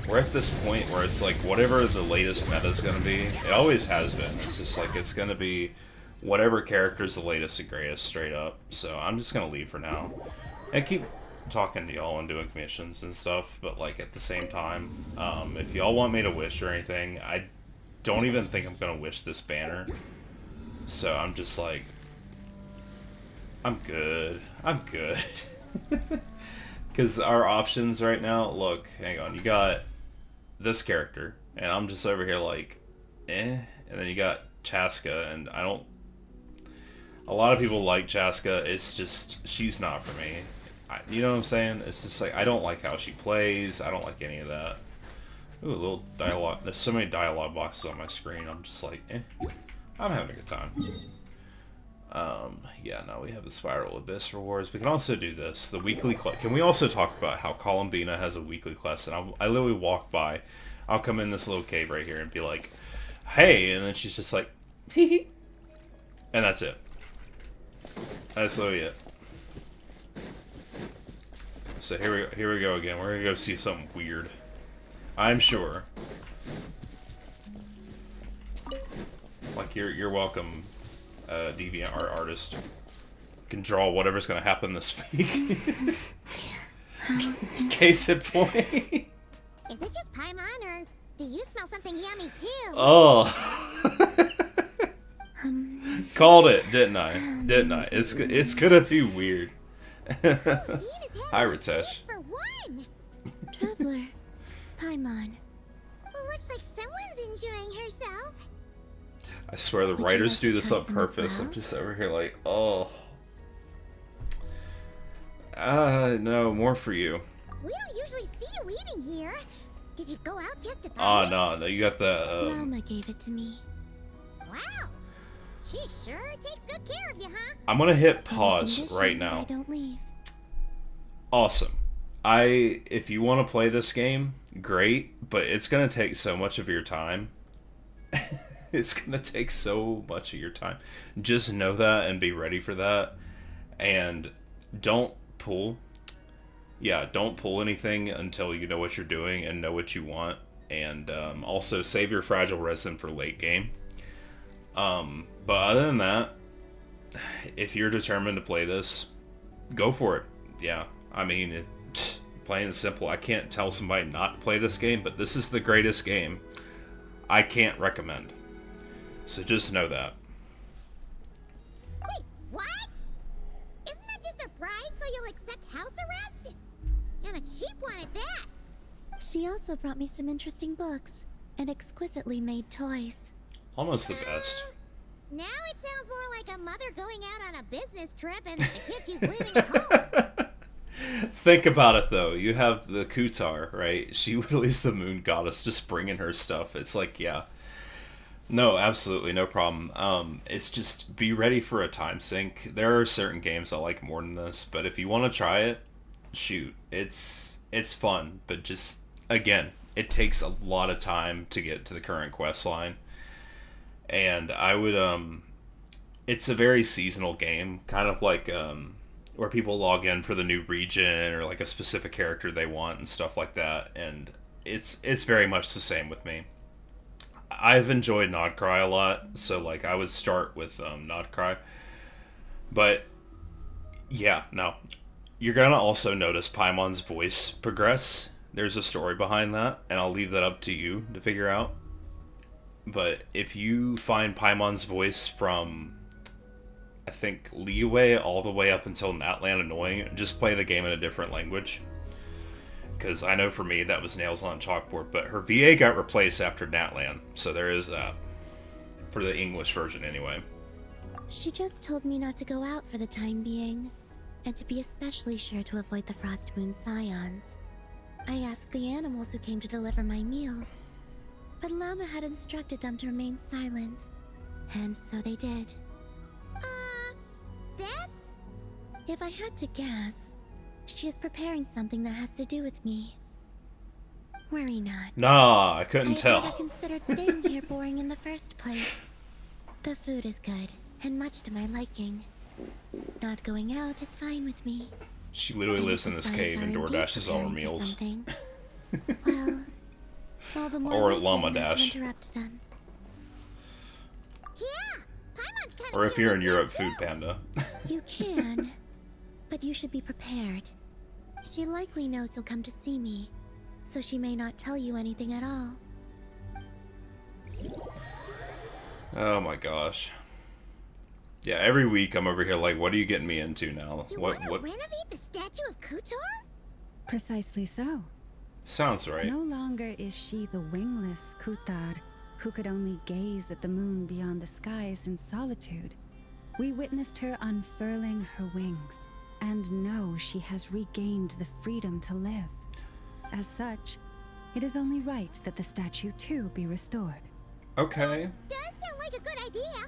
we're at this point where it's like whatever the latest meta is gonna be, it always has been. It's just like it's gonna be whatever character's the latest and greatest, straight up. So I'm just gonna leave for now. And keep talking to y'all and doing commissions and stuff, but like at the same time, if y'all want me to wish or anything, I don't even think I'm gonna wish this banner. So I'm just like, I'm good. I'm good. Because our options right now, look, hang on, you got this character, and I'm just over here like, eh, and then you got Chaska, and I don't, a lot of people like Chaska, it's just, she's not for me. You know what I'm saying? It's just like, I don't like how she plays, I don't like any of that. Ooh, a little dialogue, there's so many dialogue boxes on my screen, I'm just like, eh, I'm having a good time. Yeah, no, we have the Spiral Abyss rewards. We can also do this, the weekly quest. Can we also talk about how Columbina has a weekly quest? And I literally walk by, I'll come in this little cave right here and be like, hey, and then she's just like, hee hee. And that's it. That's literally it. So here we go again. We're gonna go see something weird. I'm sure. Like you're welcome, deviant art artist. You can draw whatever's gonna happen this week. Case in point.
Is it just Paimon, or do you smell something yummy too?
Oh. Called it, didn't I? Didn't I? It's gonna be weird. Hi, Ritesh.
For one.
I swear the
Would you
writers
like
do
to
this
try
on
some as
purpose.
well?
I'm just over here like, oh. No, more for you.
We don't usually see you eating here. Did you go out just to
Oh,
buy it?
no, you got the,
Mama gave it to me. Wow. She sure takes good care of you, huh?
I'm gonna hit
On the
pause
condition
right
that I
now.
don't leave.
Awesome. If you want to play this game, great, but it's gonna take so much of your time. It's gonna take so much of your time. Just know that and be ready for that. And don't pull. Yeah, don't pull anything until you know what you're doing and know what you want. And also save your fragile resin for late game. But other than that, if you're determined to play this, go for it. Yeah, I mean, plain and simple. I can't tell somebody not to play this game, but this is the greatest game I can't recommend. So just know that.
Wait, what? Isn't that just a bribe so you'll accept house arrest? And a cheap one at that. She also brought me some interesting books and exquisitely made toys.
Almost the best.
Now it sounds more like a mother going out on a business trip and the kid she's leaving at home.
Think about it though. You have the Kutar, right? She literally is the moon goddess, just bringing her stuff. It's like, yeah. No, absolutely, no problem. It's just be ready for a time sink. There are certain games I like more than this, but if you want to try it, shoot. It's fun, but just, again, it takes a lot of time to get to the current quest line. And I would, it's a very seasonal game, kind of like, where people log in for the new region or like a specific character they want and stuff like that. And it's very much the same with me. I've enjoyed Nodcry a lot, so like I would start with Nodcry. But yeah, no. You're gonna also notice Paimon's voice progress. There's a story behind that, and I'll leave that up to you to figure out. But if you find Paimon's voice from, I think, Liyue all the way up until Natlan annoying, just play the game in a different language. Because I know for me that was nails on chalkboard, but her VA got replaced after Natlan, so there is that. For the English version, anyway.
She just told me not to go out for the time being, and to be especially sure to avoid the Frost Moon Scions. I asked the animals who came to deliver my meals, but Llama had instructed them to remain silent, and so they did. That's... If I had to guess, she is preparing something that has to do with me. Worry not.
Nah, I couldn't
I never
tell.
considered staying here boring in the first place. The food is good, and much to my liking. Not going out is fine with me.
She literally
And
lives
if
in
the
this cave and
Scions are
DoorDashes all her
indeed preparing for
meals.
something, well, all the more
Or
reason
Llama
not to
Dash.
interrupt them. Yeah, Paimon's kinda
Or if you're in
cute
Europe,
as
Food
well,
Panda.
too. You can, but you should be prepared. She likely knows you'll come to see me, so she may not tell you anything at all.
Oh my gosh. Yeah, every week I'm over here like, what are you getting me into now?
You
What
want to renovate the statue of Kutar?
Precisely so.
sounds right?
No longer is she the wingless Kutar, who could only gaze at the moon beyond the skies in solitude. We witnessed her unfurling her wings, and know she has regained the freedom to live. As such, it is only right that the statue too be restored.
Okay.
Does sound like a good idea.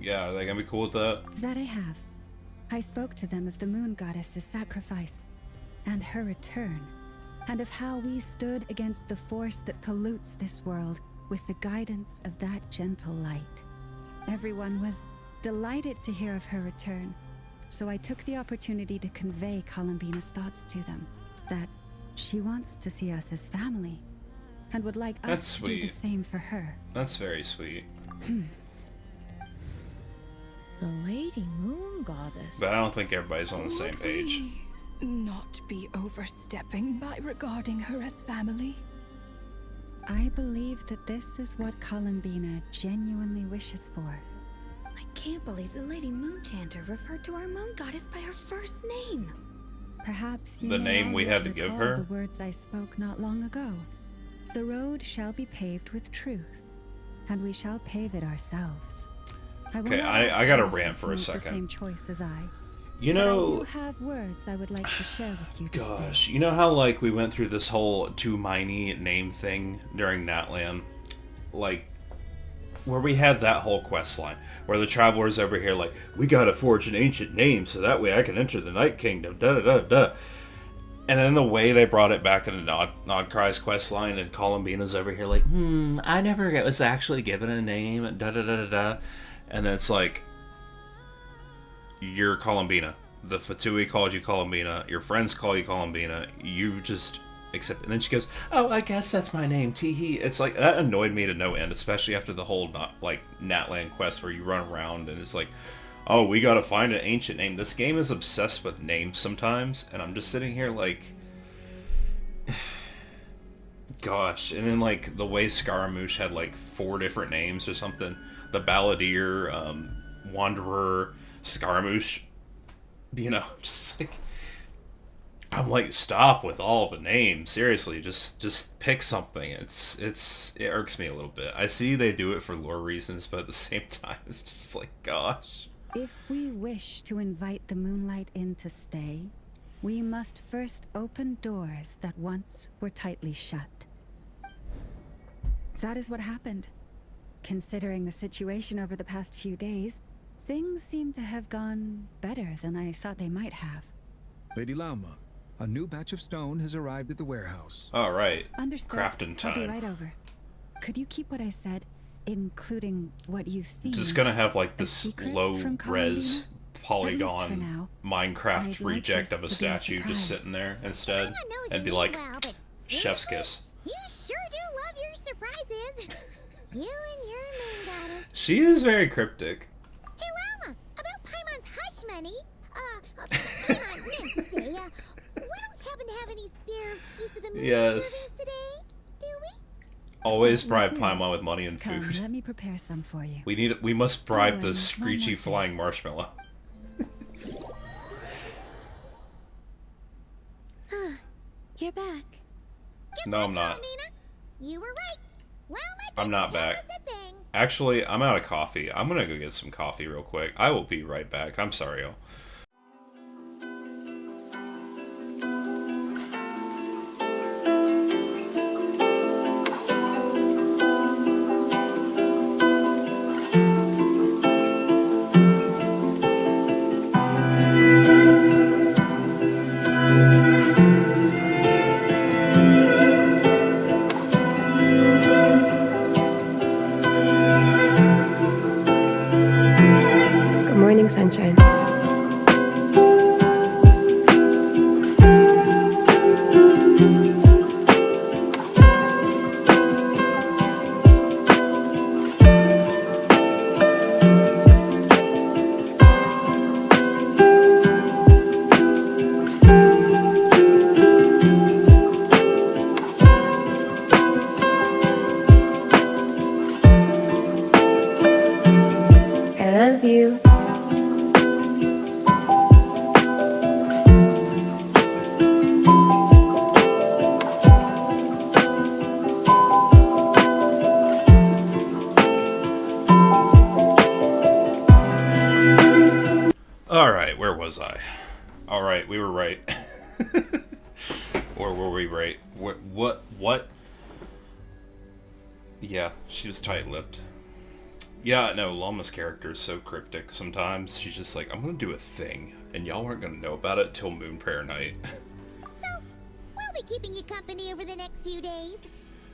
Yeah, are they gonna be cool with that?
That I have. I spoke to them of the moon goddess's sacrifice, and her return, and of how we stood against the force that pollutes this world with the guidance of that gentle light. Everyone was delighted to hear of her return, so I took the opportunity to convey Columbina's thoughts to them, that she wants to see us as family, and would like
That's
us to do the
sweet.
same for her.
That's very sweet.
The Lady Moon Goddess.
But I don't think everybody's on the same
Would
page.
we not be overstepping by regarding her as family?
I believe that this is what Columbina genuinely wishes for.
I can't believe the Lady Moon Chanter referred to our moon goddess by her first name.
Perhaps you
The
may
name we
all
had to give
recall
her?
the words I spoke not long ago. The road shall be paved with truth, and we shall pave it ourselves. I will
Okay,
not
I
ask
gotta
anyone
rant
to
for a
make
second.
The same choice as I.
You
But I
know,
do have words I would like to share with you this
gosh,
day.
you know how like we went through this whole too miney name thing during Natlan, like where we had that whole quest line where the travelers over here like, we gotta forge an ancient name so that way I can enter the Night Kingdom. Da da da da. And then the way they brought it back in the Nodcry's quest line, and Columbina's over here like, I never was actually given a name. Da da da da da. And then it's like, you're Columbina. The Fatui called you Columbina. Your friends call you Columbina. You just accept it. And then she goes, oh, I guess that's my name, Teehee. It's like, that annoyed me to no end, especially after the whole, Natlan quest where you run around and it's like, oh, we gotta find an ancient name. This game is obsessed with names sometimes, and I'm just sitting here like, gosh. And then, like, the way Scaramouche had, like, 4 different names or something. The Balladeer, Wanderer, Scaramouche. You know, just like, I'm like, stop with all the names. Seriously, just pick something. It irks me a little bit. I see they do it for lore reasons, but at the same time, it's just like, gosh.
If we wish to invite the moonlight in to stay, we must first open doors that once were tightly shut. That is what happened. Considering the situation over the past few days, things seem to have gone better than I thought they might have.
Lady Lauma, a new batch of stone has arrived at the warehouse.
All right.
Understood.
Crafting
I'll be
time.
right over. Could you keep what I said, including what you've seen?
Just gonna have like
a
this
secret
low
from
res
Columbina? At least for
polygon
now.
Minecraft
I'd like
reject
this
of a
to be a
statue just
surprise.
sitting there instead,
Paimon knows
and be
you
like,
mean well, but
chef's
seriously,
kiss.
You sure do love your surprises. You and your moon goddess.
She is very cryptic.
Hey, Llama, about Paimon's hush money. Paimon meant to say, we don't happen to have any spare piece of the moon
Yes.
service today, do we?
Always
We
bribe
do.
Paimon with money and
Come,
food.
let me prepare some for you.
We must bribe
Oh,
the
and one
screechy
more thing.
flying marshmallow.
You're back.
No, I'm not.
Paulina, you were right. Llama
I'm not
didn't tell
back.
us a thing.
Actually, I'm out of coffee. I'm gonna go get some coffee real quick. I will be right back. I'm sorry, y'all.
Good morning, sunshine. I love you.
Alright, where was I? Alright, we were right. Or were we right? What? Yeah, she was tight-lipped. Yeah, no, Llama's character is so cryptic sometimes. She's just like, I'm gonna do a thing, and y'all aren't gonna know about it till Moon Prayer Night.
So, we'll be keeping you company over the next few days.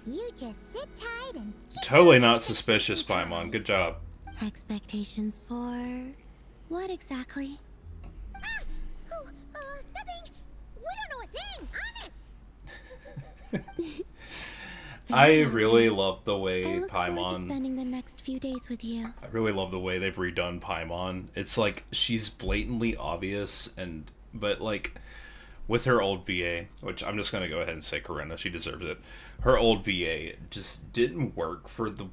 You just sit tight and keep
Totally
those
not
expectations
suspicious,
high.
Paimon. Good job.
Expectations for what exactly? Nothing. We don't know a thing, honest.
I
well,
really
then.
love the
I
way
look forward to
Paimon...
spending the next few days with you.
I really love the way they've redone Paimon. It's like she's blatantly obvious, but like with her old VA, which I'm just gonna go ahead and say Corinna, she deserves it. Her old VA just didn't work for the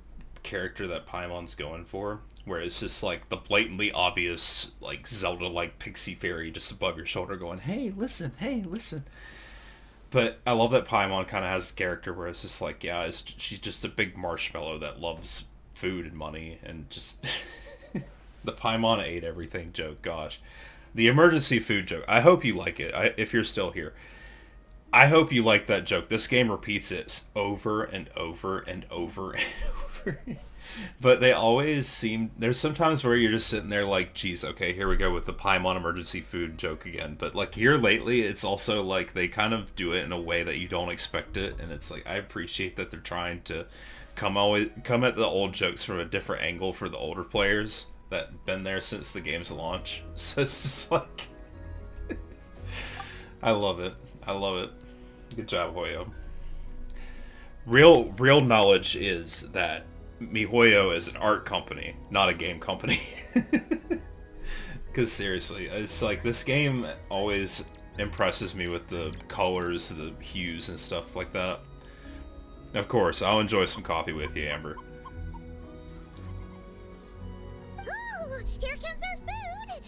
character that Paimon's going for, where it's just like the blatantly obvious, like Zelda-like pixie fairy just above your shoulder going, hey, listen. But I love that Paimon kind of has a character where it's just like, yeah, she's just a big marshmallow that loves food and money and just the Paimon ate everything joke. Gosh, the emergency food joke. I hope you like it. If you're still here, I hope you like that joke. This game repeats it over and over and over and over. But they always seem... There's sometimes where you're just sitting there like, geez, okay, here we go with the Paimon emergency food joke again. But, like, here lately, it's also, like, they kind of do it in a way that you don't expect it. And it's like, I appreciate that they're trying to come at the old jokes from a different angle for the older players that been there since the game's launch. So it's just like... I love it. I love it. Good job, Hoyo. Real knowledge is that MiHoYo is an art company, not a game company. Because seriously, it's like this game always impresses me with the colors, the hues, and stuff like that. Of course, I'll enjoy some coffee with you, Amber.
Oh, here comes our food!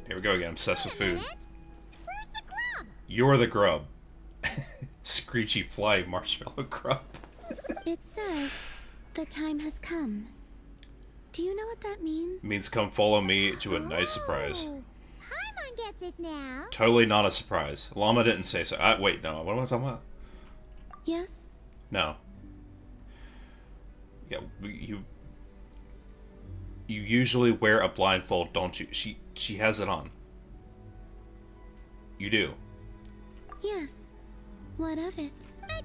Here we go again, obsessed with food.
Where's the grub?
You're the grub. Screechy fly marshmallow grub.
It says, the time has come. Do you know what that means?
It means come follow me to a nice surprise.
Paimon gets it now.
Totally not a surprise. Llama didn't say so. Wait, no. What am I talking about?
Yes?
No. Yeah, you usually wear a blindfold, don't you? She has it on. You do.
Yes. What of it? But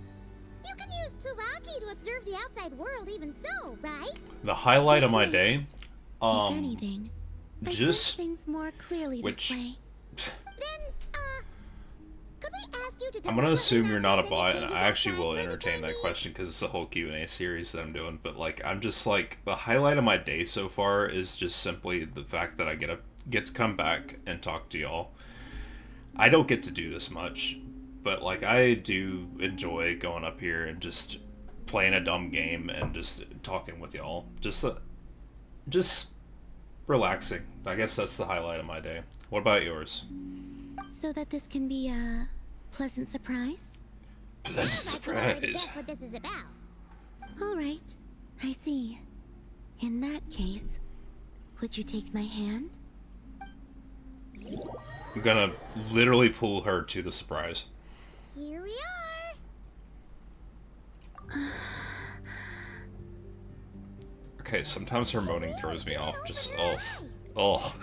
you can use Kuvaki to observe the outside world even so, right?
The highlight of my
That's
day,
if anything, I
just
see things more clearly this way. Then, could we ask you to
I'm gonna assume you're not a bot, and
changes
I actually
outside
will
for the
entertain
time
that
being?
question because it's a whole Q&A series that I'm doing. But like, I'm just like the highlight of my day so far is just simply the fact that I get to come back and talk to y'all. I don't get to do this much, but like I do enjoy going up here and just playing a dumb game and just talking with y'all. Just relaxing. I guess that's the highlight of my day. What about yours?
So that this can be a pleasant surprise?
Pleasant surprise.
Guess what this is about. All right, I see. In that case, would you take my hand?
I'm gonna literally pull her to the surprise.
Here we are.
Okay, sometimes her moaning throws me off. Just, oh.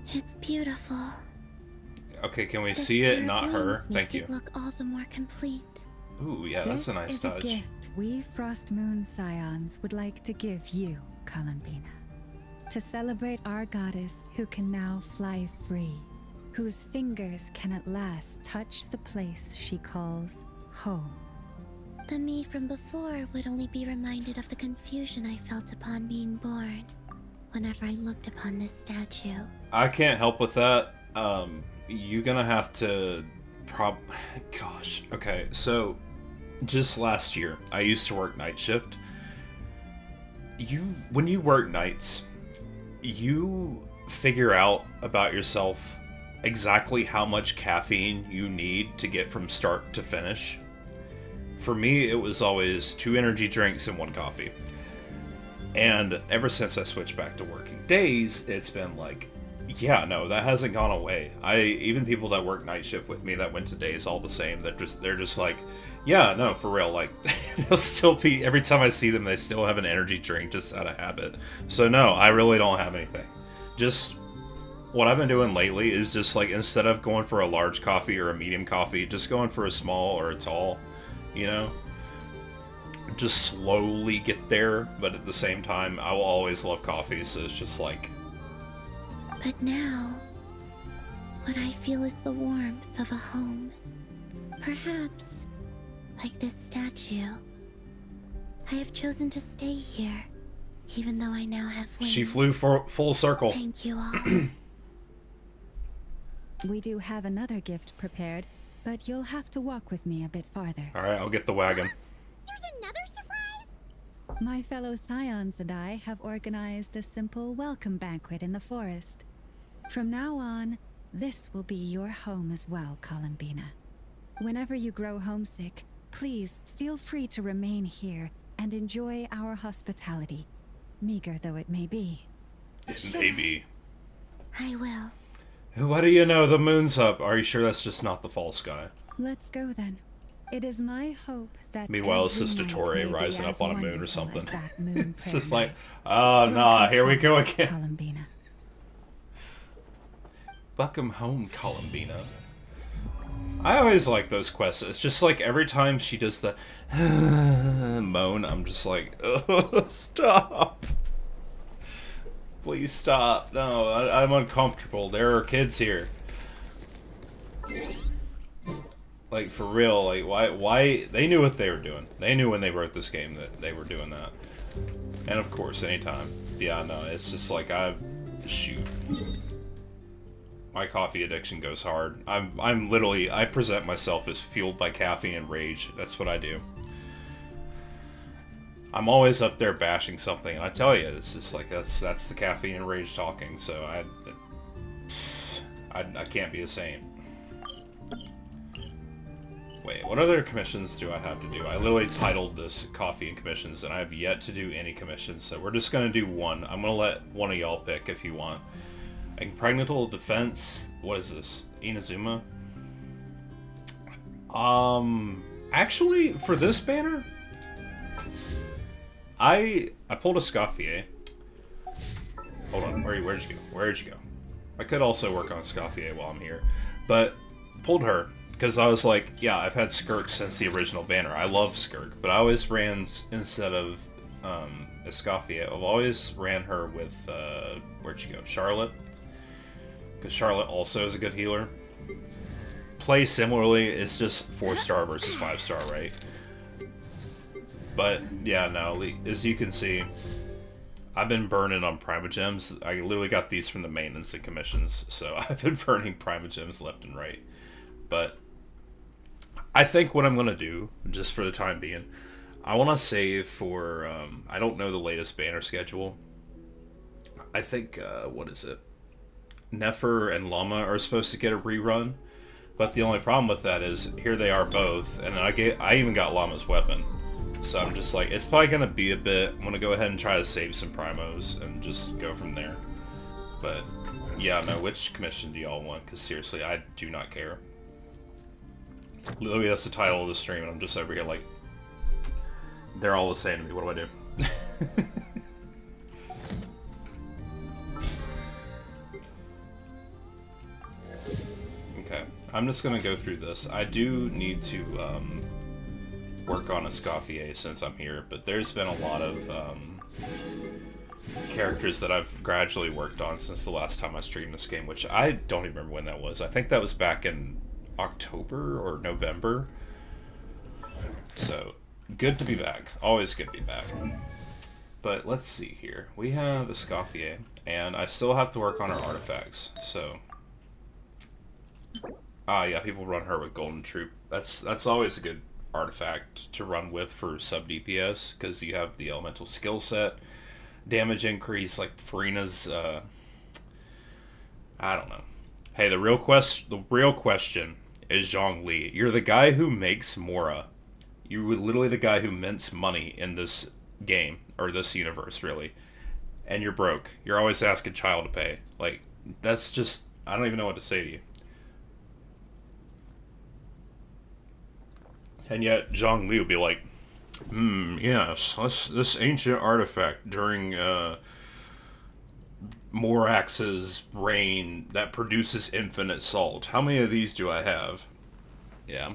It's beautiful.
Okay, can we
This
see it,
pair of
not her?
wings
Thank
makes
you.
it look all the more complete.
Ooh, yeah, that's a nice
This is
touch.
a gift we Frost Moon Scions would like to give you, Columbina. To celebrate our goddess who can now fly free, whose fingers can at last touch the place she calls home.
The me from before would only be reminded of the confusion I felt upon being born, whenever I looked upon this statue.
I can't help with that. You're gonna have to Gosh, okay, so just last year, I used to work night shift. When you work nights, you figure out about yourself exactly how much caffeine you need to get from start to finish. For me, it was always 2 energy drinks and 1 coffee. And ever since I switched back to working days, it's been like, yeah, no, that hasn't gone away. Even people that work night shift with me that went to days all the same, they're just like, yeah, no, for real, like they'll still be, every time I see them, they still have an energy drink just out of habit. So no, I really don't have anything. Just what I've been doing lately is just like, instead of going for a large coffee or a medium coffee, just going for a small or a tall, you know? Just slowly get there, but at the same time, I will always love coffee, so it's just like...
But now, what I feel is the warmth of a home. Perhaps, like this statue, I have chosen to stay here, even though I now have wings.
She flew for full circle.
Thank you all.
We do have another gift prepared, but you'll have to walk with me a bit farther.
Alright, I'll get the wagon.
There's another surprise?
My fellow Scions and I have organized a simple welcome banquet in the forest. From now on, this will be your home as well, Columbina. Whenever you grow homesick, please feel free to remain here and enjoy our hospitality, meager though it may be.
It may be.
I will.
What do you know? The moon's up. Are you sure that's just not the false sky?
Let's go then. It is my hope that
Meanwhile, it's
every
just a
night
Torre
may be
rising
as
up on a moon or
wonderful
something.
as that moon
It's just
prayer
like,
night.
oh, nah,
Welcome
here we go
home,
again.
Columbina.
Welcome home, Columbina. I always like those quests. It's just like every time she does the moan, I'm just like, oh, stop. Please stop. No, I'm uncomfortable. There are kids here. Like, for real, like, why? They knew what they were doing. They knew when they wrote this game that they were doing that. And of course, anytime. Yeah, no, it's just like, shoot. My coffee addiction goes hard. I'm literally, I present myself as fueled by caffeine and rage. That's what I do. I'm always up there bashing something, and I tell you, it's just like, that's the caffeine and rage talking, so I can't be a saint. Wait, what other commissions do I have to do? I literally titled this Coffee and Commissions, and I have yet to do any commissions, so we're just gonna do one. I'm gonna let one of y'all pick if you want. Impregnable Defense, what is this? Inazuma? Actually, for this banner, I pulled a Scoffier. Hold on, where'd you go? Where'd you go? I could also work on Scoffier while I'm here, but pulled her because I was like, yeah, I've had Skirk since the original banner. I love Skirk, but I always ran, instead of Escoffier, I've always ran her with, where'd she go? Charlotte. Because Charlotte also is a good healer. Play similarly, it's just 4-star versus 5-star, right? But, yeah, no, as you can see, I've been burning on Primogems. I literally got these from the maintenance and commissions, so I've been burning Primogems left and right. But I think what I'm going to do, just for the time being, I want to save for, I don't know the latest banner schedule. I think, what is it? Nefer and Llama are supposed to get a rerun, but the only problem with that is, here they are both, and I even got Llama's weapon. So I'm just like, it's probably going to be a bit, I'm going to go ahead and try to save some primos and just go from there. But, yeah, no, which commission do y'all want? Because seriously, I do not care. Literally, that's the title of the stream, and I'm just over here like, they're all the same to me, what do I do? Okay, I'm just going to go through this. I do need to, work on a Scoffier since I'm here, but there's been a lot of characters that I've gradually worked on since the last time I streamed this game, which I don't even remember when that was. I think that was back in October or November. So, good to be back. Always good to be back. But let's see here. We have a Scoffier, and I still have to work on her artifacts, so... yeah, people run her with Golden Troop. That's always a good artifact to run with for sub DPS, because you have the elemental skill set, damage increase, like Farina's, I don't know. Hey, the real question is Zhongli. You're the guy who makes Mora. You were literally the guy who mints money in this game, or this universe, really. And you're broke. You're always asking Child to pay. Like, that's just, I don't even know what to say to you. And yet, Zhongli would be like, yes, this ancient artifact during Morax's reign that produces infinite salt. How many of these do I have? Yeah.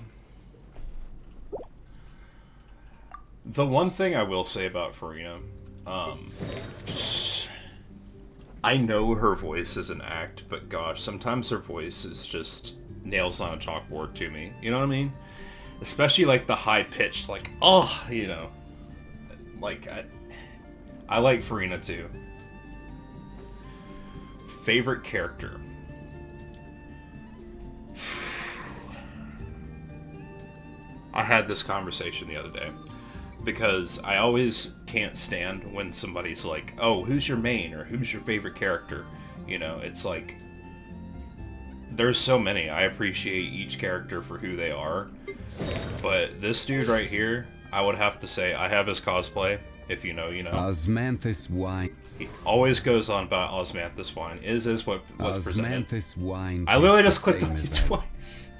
The one thing I will say about Farina, I know her voice is an act, but gosh, sometimes her voice is just nails on a chalkboard to me. You know what I mean? Especially, like, the high-pitched, like, oh, you know. Like, I like Farina, too. Favorite character? I had this conversation the other day. Because I always can't stand when somebody's like, oh, who's your main? Or who's your favorite character? You know, it's like... there's so many. I appreciate each character for who they are. But this dude right here, I would have to say, I have his cosplay. If you know, you know.
Osmanthus wine.
He always goes on about Osmanthus wine. Is what was presented.
Osmanthus wine.
I literally just clicked on it twice.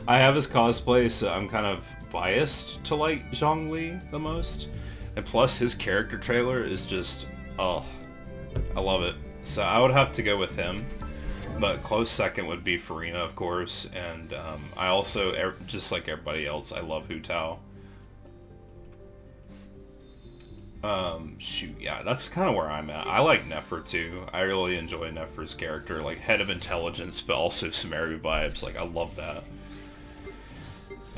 I have his cosplay, so I'm kind of biased to like Zhongli the most. And plus, his character trailer is just, oh, I love it. So I would have to go with him. But close second would be Farina, of course. And I also, just like everybody else, I love Hu Tao. Shoot, yeah, that's kind of where I'm at. I like Nefer too. I really enjoy Nefer's character, like head of intelligence, but also Sumeru vibes. Like, I love that.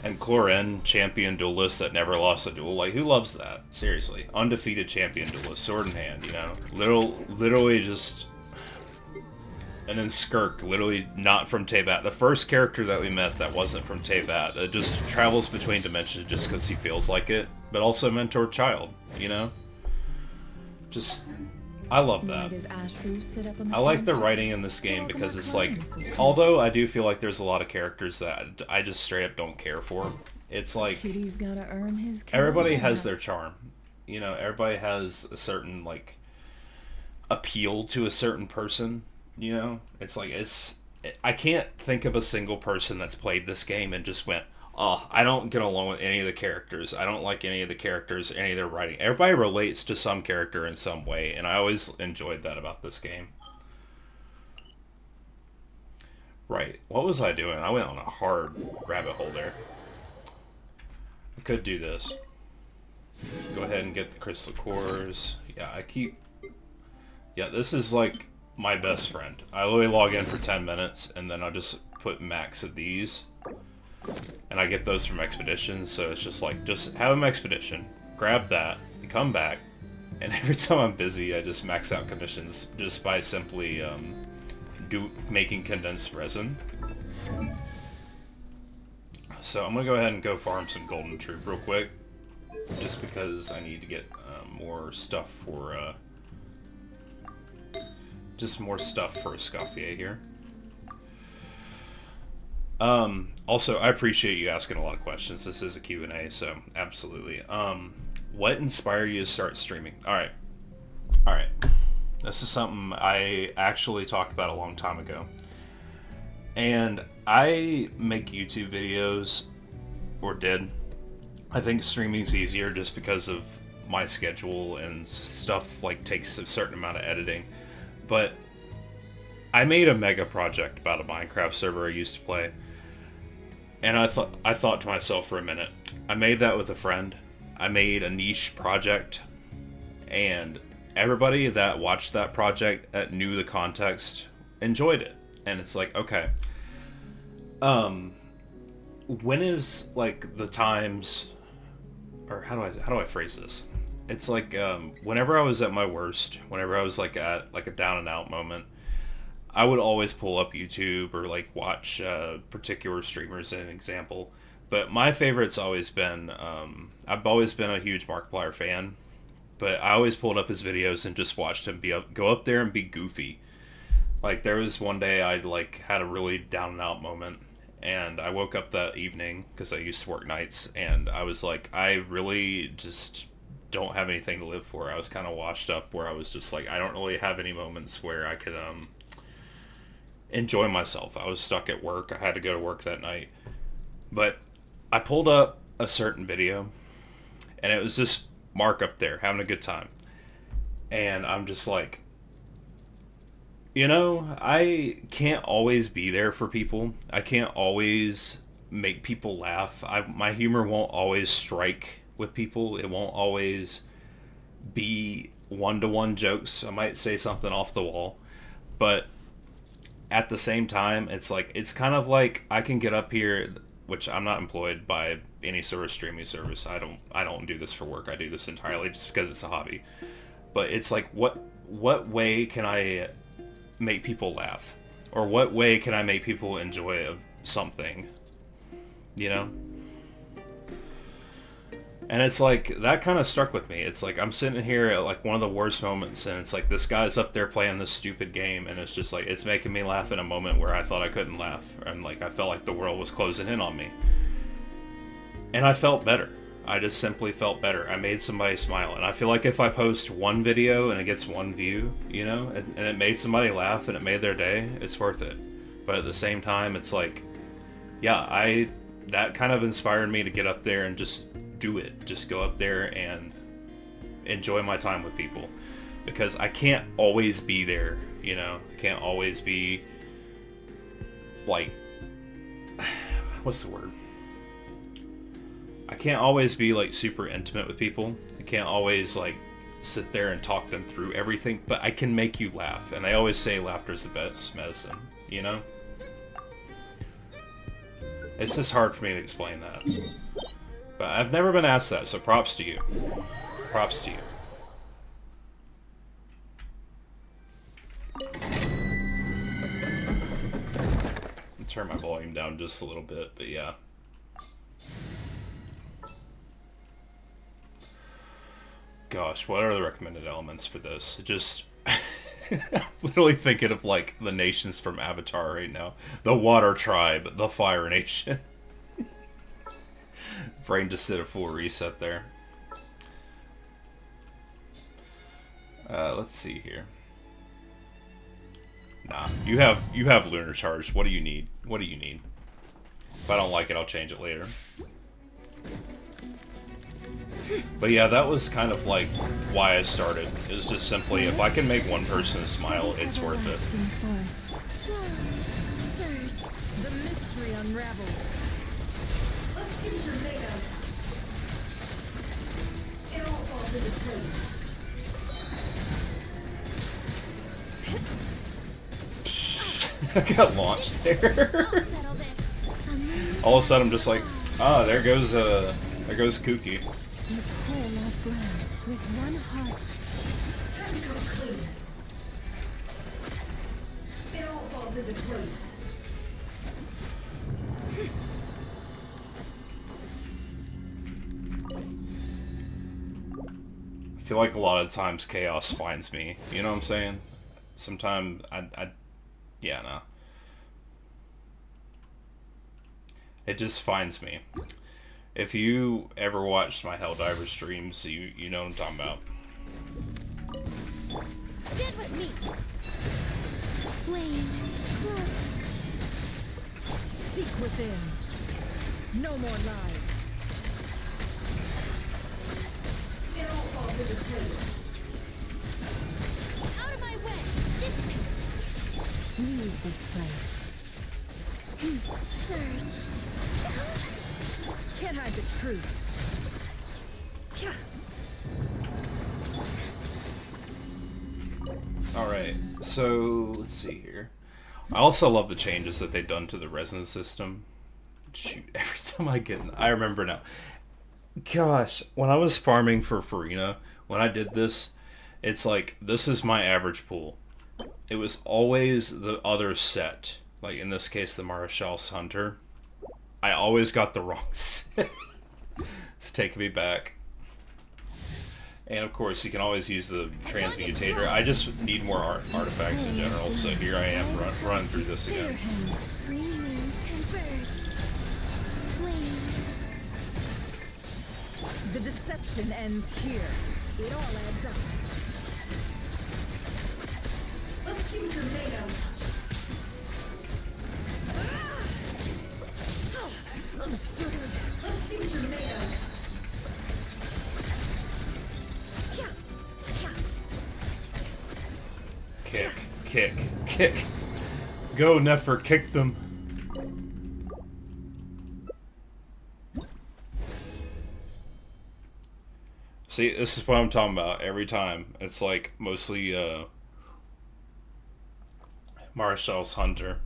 And Clorin, champion duelist that never lost a duel. Like, who loves that? Seriously, undefeated champion duelist, sword in hand. You know, literally just. And then Skirk, literally not from Teyvat. The first character that we met that wasn't from Teyvat, that just travels between dimensions just because he feels like it, but also mentor child, you know? Just, I love that. I like the writing in this game because it's like, although I do feel like there's a lot of characters that I just straight up don't care for, it's like, everybody has their charm. You know, everybody has a certain, like, appeal to a certain person. You know, it's like, I can't think of a single person that's played this game and just went, oh, I don't get along with any of the characters. I don't like any of the characters, any of their writing. Everybody relates to some character in some way, and I always enjoyed that about this game. Right, what was I doing? I went on a hard rabbit hole there. I could do this. Go ahead and get the crystal cores. Yeah, this is like my best friend. I literally log in for 10 minutes and then I'll just put max of these. And I get those from expeditions, so it's just like, just have an expedition, grab that, come back, and every time I'm busy I just max out commissions just by simply making condensed resin. So I'm gonna go ahead and go farm some golden troop real quick, just because I need to get more stuff for just more stuff for Escoffier here. Also, I appreciate you asking a lot of questions. This is a Q&A, so absolutely. What inspired you to start streaming? Alright. This is something I actually talked about a long time ago. And I make YouTube videos, or did. I think streaming's easier just because of my schedule and stuff like takes a certain amount of editing. But I made a mega project about a Minecraft server I used to play. And I thought to myself for a minute, I made that with a friend. I made a niche project, and everybody that watched that project that knew the context enjoyed it. And it's like, okay, when is like the times, or how do I phrase this? It's like, whenever I was at my worst, whenever I was like at like a down and out moment, I would always pull up YouTube or like watch particular streamers as an example. But my favorite's always been, I've always been a huge Markiplier fan, but I always pulled up his videos and just watched him go up there and be goofy. Like, there was one day I like had a really down and out moment, and I woke up that evening because I used to work nights, and I was like, I really just don't have anything to live for. I was kind of washed up, where I was just like, I don't really have any moments where I could enjoy myself. I was stuck at work. I had to go to work that night. But I pulled up a certain video, and it was just Mark up there having a good time. And I'm just like, you know, I can't always be there for people. I can't always make people laugh. My humor won't always strike with people. It won't always be one-to-one jokes. I might say something off the wall. But at the same time, it's like, it's kind of like I can get up here, which I'm not employed by any sort of streaming service. I don't do this for work. I do this entirely just because it's a hobby. But it's like, what way can I make people laugh? Or what way can I make people enjoy something? You know? And it's like, that kind of struck with me. It's like, I'm sitting here at like one of the worst moments, and it's like, this guy's up there playing this stupid game, and it's just like, it's making me laugh in a moment where I thought I couldn't laugh. And like, I felt like the world was closing in on me. And I felt better. I just simply felt better. I made somebody smile. And I feel like if I post one video and it gets one view, you know, and it made somebody laugh and it made their day, it's worth it. But at the same time, it's like, yeah, that kind of inspired me to get up there and just do it. Just go up there and enjoy my time with people. Because I can't always be there, you know? I can't always be, like, what's the word? I can't always be like super intimate with people. I can't always like sit there and talk them through everything, but I can make you laugh. And I always say laughter is the best medicine, you know? It's just hard for me to explain that. But I've never been asked that, so props to you. Props to you. I'll turn my volume down just a little bit, but yeah. Gosh, what are the recommended elements for this? Just I'm literally thinking of like the nations from Avatar right now. The Water Tribe, the Fire Nation. Brain just did a full reset there. Let's see here. Nah, you have Lunar Charge. What do you need? What do you need? If I don't like it, I'll change it later. But yeah, that was kind of like why I started. It was just simply, if I can make one person smile, it's worth it.
The mystery unravels. Let's see what you're made of. It all falls into place.
I got launched there. All of a sudden, I'm just like, ah, there goes Kooky.
Last land with one heart.
Time to come clean. It all falls into place.
I feel like a lot of times chaos finds me. You know what I'm saying? Sometimes yeah, no. It just finds me. If you ever watched my Helldiver streams, you know what I'm talking about.
Stand with me. Wayne.
Seek within. No more lies. It all falls into place.
Out of my way. This way.
Leave this place.
Surge.
Can't hide the truth.
Alright, so let's see here. I also love the changes that they've done to the resin system. Shoot, every time I remember now. Gosh, when I was farming for Farina, when I did this, it's like, this is my average pool. It was always the other set. Like, in this case, the Maréchal's Hunter. I always got the wrong set. It's taking me back. And of course, you can always use the Transmutator. I just need more artifacts in general, so here I am running through this again.
The deception ends here. It all adds up. Let's see what you're made of. Let's see what you're made of.
Kick, kick, kick. Go, Nefer, kick them. See, this is what I'm talking about every time. It's like mostly Maréchal's Hunter.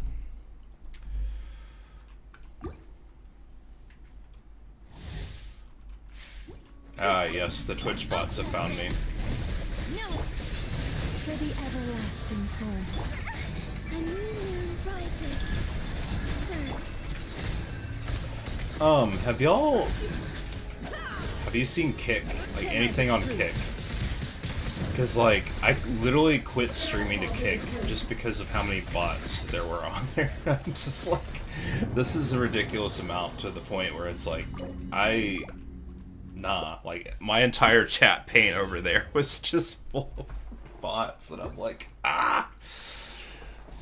Ah, yes, the Twitch bots have found me.
No.
For the everlasting forest.
A new moon rises. Sir.
Have y'all... have you seen Kick? Like, anything on Kick? Because, like, I literally quit streaming to Kick just because of how many bots there were on there. I'm just like, this is a ridiculous amount to the point where it's like, nah, like, my entire chat pane over there was just full of bots, and I'm like, ah!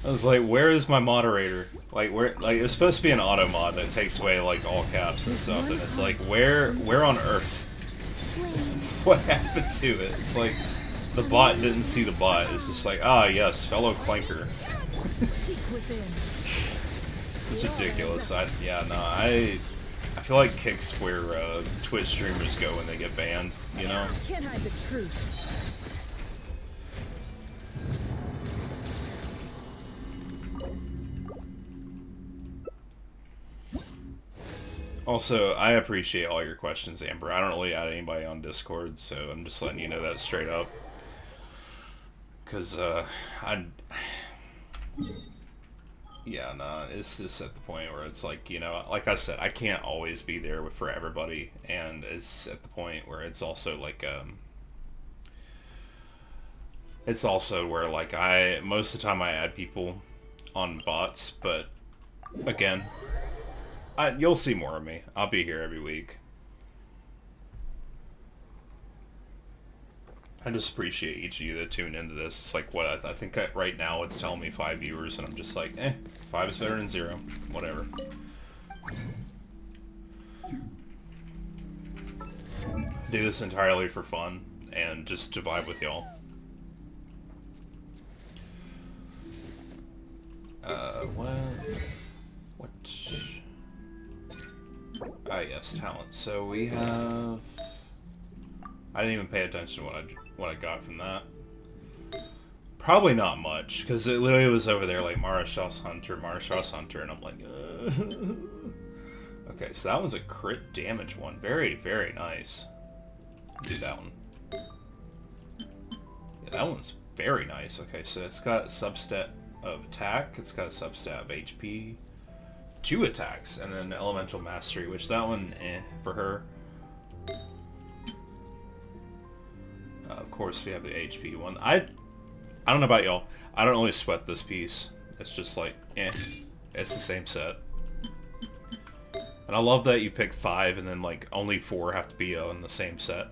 I was like, where is my moderator? Like, where, like, it's supposed to be an auto mod that takes away, like, all caps and stuff, and it's like, where on earth? What happened to it? It's like, the bot didn't see the bot. It's just like, ah, yes, fellow clanker. It's ridiculous. I feel like Kick's where Twitch streamers go when they get banned, you know?
Can't hide the truth.
Also, I appreciate all your questions, Amber. I don't really add anybody on Discord, so I'm just letting you know that straight up. Because, yeah, nah, it's just at the point where it's like, you know, like I said, I can't always be there for everybody, and it's at the point where it's also like, it's also where, like, most of the time I add people on bots, but, again, you'll see more of me. I'll be here every week. I just appreciate each of you that tune into this. It's like, what, I think right now it's telling me 5 viewers, and I'm just like, 5 is better than 0. Whatever. Do this entirely for fun, and just to vibe with y'all. What? Ah, yes, talent. So we have... I didn't even pay attention to what I got from that. Probably not much, because it literally was over there like Marashas Hunter, and I'm like, Okay, so that one's a crit damage one. Very, very nice. Do that one. Yeah, that one's very nice. Okay, so it's got substat of attack, it's got a substat of HP, 2 attacks, and then elemental mastery, which that one, for her. Of course, we have the HP one. I don't know about y'all. I don't really sweat this piece. It's just like, it's the same set. And I love that you pick 5 and then like only 4 have to be on the same set.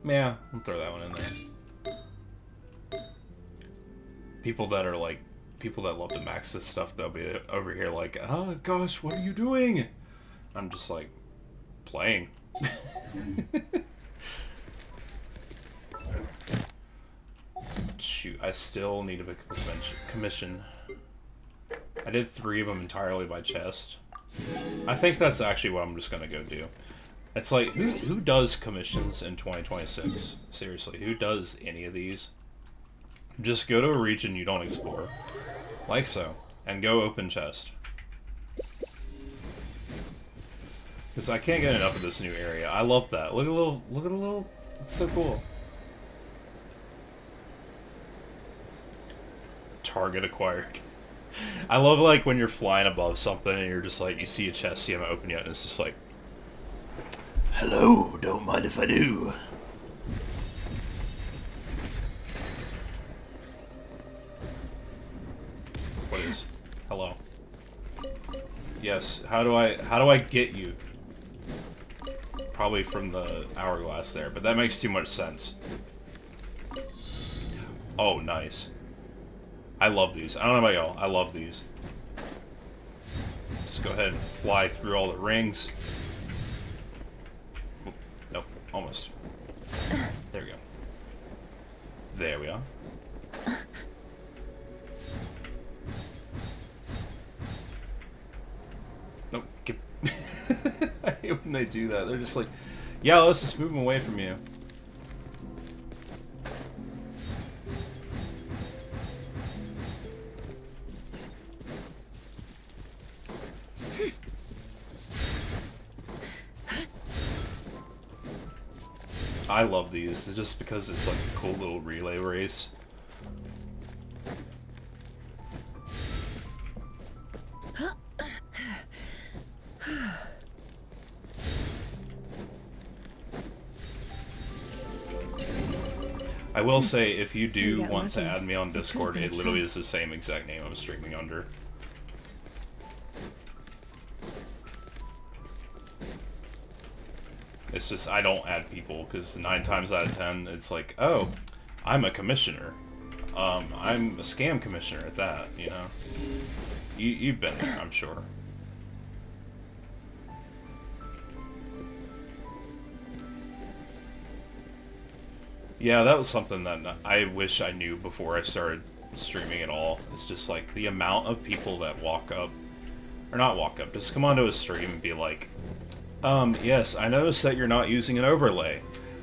Yeah, I'll throw that one in there. People that love to max this stuff, they'll be over here like, oh gosh, what are you doing? I'm just like, playing. Shoot, I still need a commission. I did 3 of them entirely by chest. I think that's actually what I'm just gonna go do. It's like, who does commissions in 2026? Seriously, who does any of these? Just go to a region you don't explore. Like so. And go open chest. Because I can't get enough of this new area. I love that. Look at the little, it's so cool. Target acquired. I love like when you're flying above something and you're just like, you see a chest you haven't opened yet and it's just like, hello, don't mind if I do. What is? Hello. Yes, how do I get you? Probably from the hourglass there, but that makes too much sense. Oh, nice. I love these. I don't know about y'all. I love these. Just go ahead and fly through all the rings. Nope, almost. There we go. There we are. Nope, get... I hate when they do that. They're just like, yeah, let's just move them away from you. I love these just because it's like a cool little relay race. I will say, if you
You
do
got
want to
lucky.
add me on
It could've
Discord,
been a
it literally
trap.
is the same exact name I'm streaming under. It's just, I don't add people, because 9 times out of 10, it's like, oh, I'm a commissioner. I'm a scam commissioner at that, you know? You've been there, I'm sure. Yeah, that was something that I wish I knew before I started streaming at all. It's just like the amount of people that walk up, or not walk up, just come onto a stream and be like, yes, I noticed that you're not using an overlay.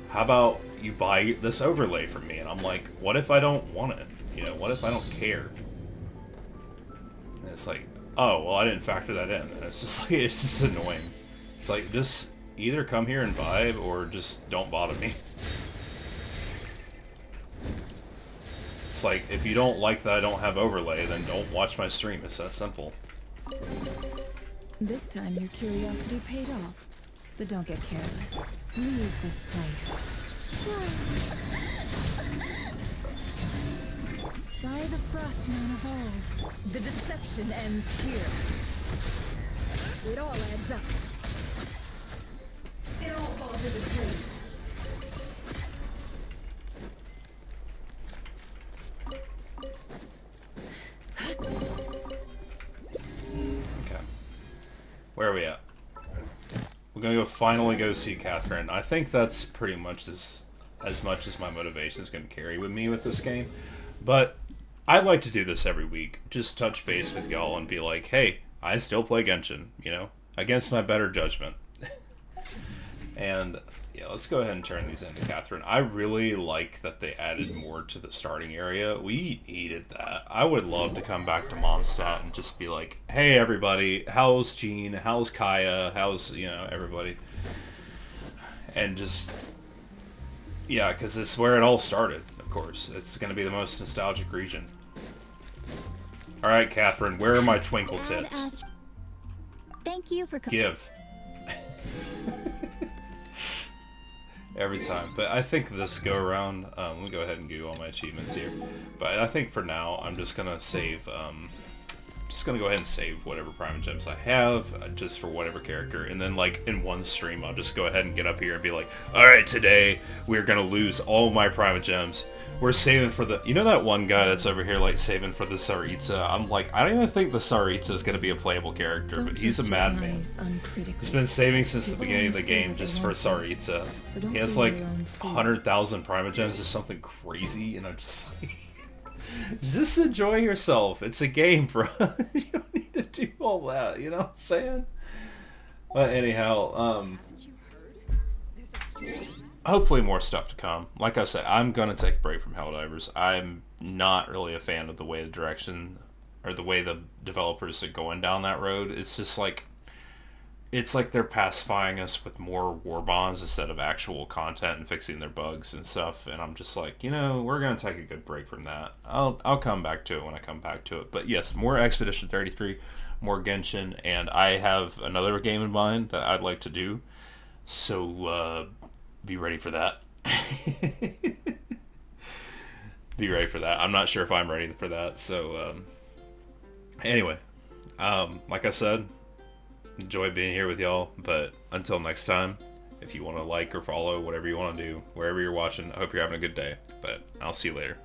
How about you buy this overlay from me? And I'm like, what if I don't want it? You know, what if I don't care? And it's like, oh, well, I didn't factor that in. And it's just like, it's just annoying. It's like, just either come here and vibe, or just don't bother me. It's like, if you don't like that I don't have overlay, then don't watch my stream. It's that simple.
This time your curiosity paid off. But don't get careless. Leave this place.
By the frost moon of old, the deception ends here. It all adds up. It all falls into place.
Okay. Where are we at? We're gonna finally go see Catherine. I think that's pretty much as much as my motivation is gonna carry with me with this game. But I'd like to do this every week. Just touch base with y'all and be like, hey, I still play Genshin, you know? Against my better judgment. And yeah, let's go ahead and turn these into Catherine. I really like that they added more to the starting area. We needed that. I would love to come back to Mondstadt and just be like, hey everybody, how's Jean? How's Kaya? How's, you know, everybody? And just, yeah, because it's where it all started, of course. It's going to be the most nostalgic region. Alright, Catherine, where are my twinkle tits?
Thank you for
Give. Every time. But I think this go around, let me go ahead and do all my achievements here. But I think for now, I'm just gonna save, just gonna go ahead and save whatever Prime Gems I have, just for whatever character. And then, like, in one stream, I'll just go ahead and get up here and be like, alright, today, we're gonna lose all my Prime Gems. We're saving for the... You know that one guy that's over here, like, saving for the Tsaritsa? I'm like, I don't even think the Tsaritsa is gonna be a playable character, but he's a madman. He's been saving since the beginning of the game just for Tsaritsa. He has, like, 100,000 Primogems or something crazy, and I'm just like... Just enjoy yourself. It's a game, bro. You don't need to do all that, you know what I'm saying? But anyhow, hopefully more stuff to come. Like I said, I'm gonna take a break from Helldivers. I'm not really a fan of the way the direction, or the way the developers are going down that road. It's just like, it's like they're pacifying us with more war bonds instead of actual content and fixing their bugs and stuff. And I'm just like, you know, we're gonna take a good break from that. I'll come back to it when I come back to it. But yes, more Expedition 33, more Genshin, and I have another game in mind that I'd like to do. So be ready for that. Be ready for that. I'm not sure if I'm ready for that. So anyway, like I said, enjoy being here with y'all, but until next time, if you want to like or follow, whatever you want to do, wherever you're watching, I hope you're having a good day, but I'll see you later.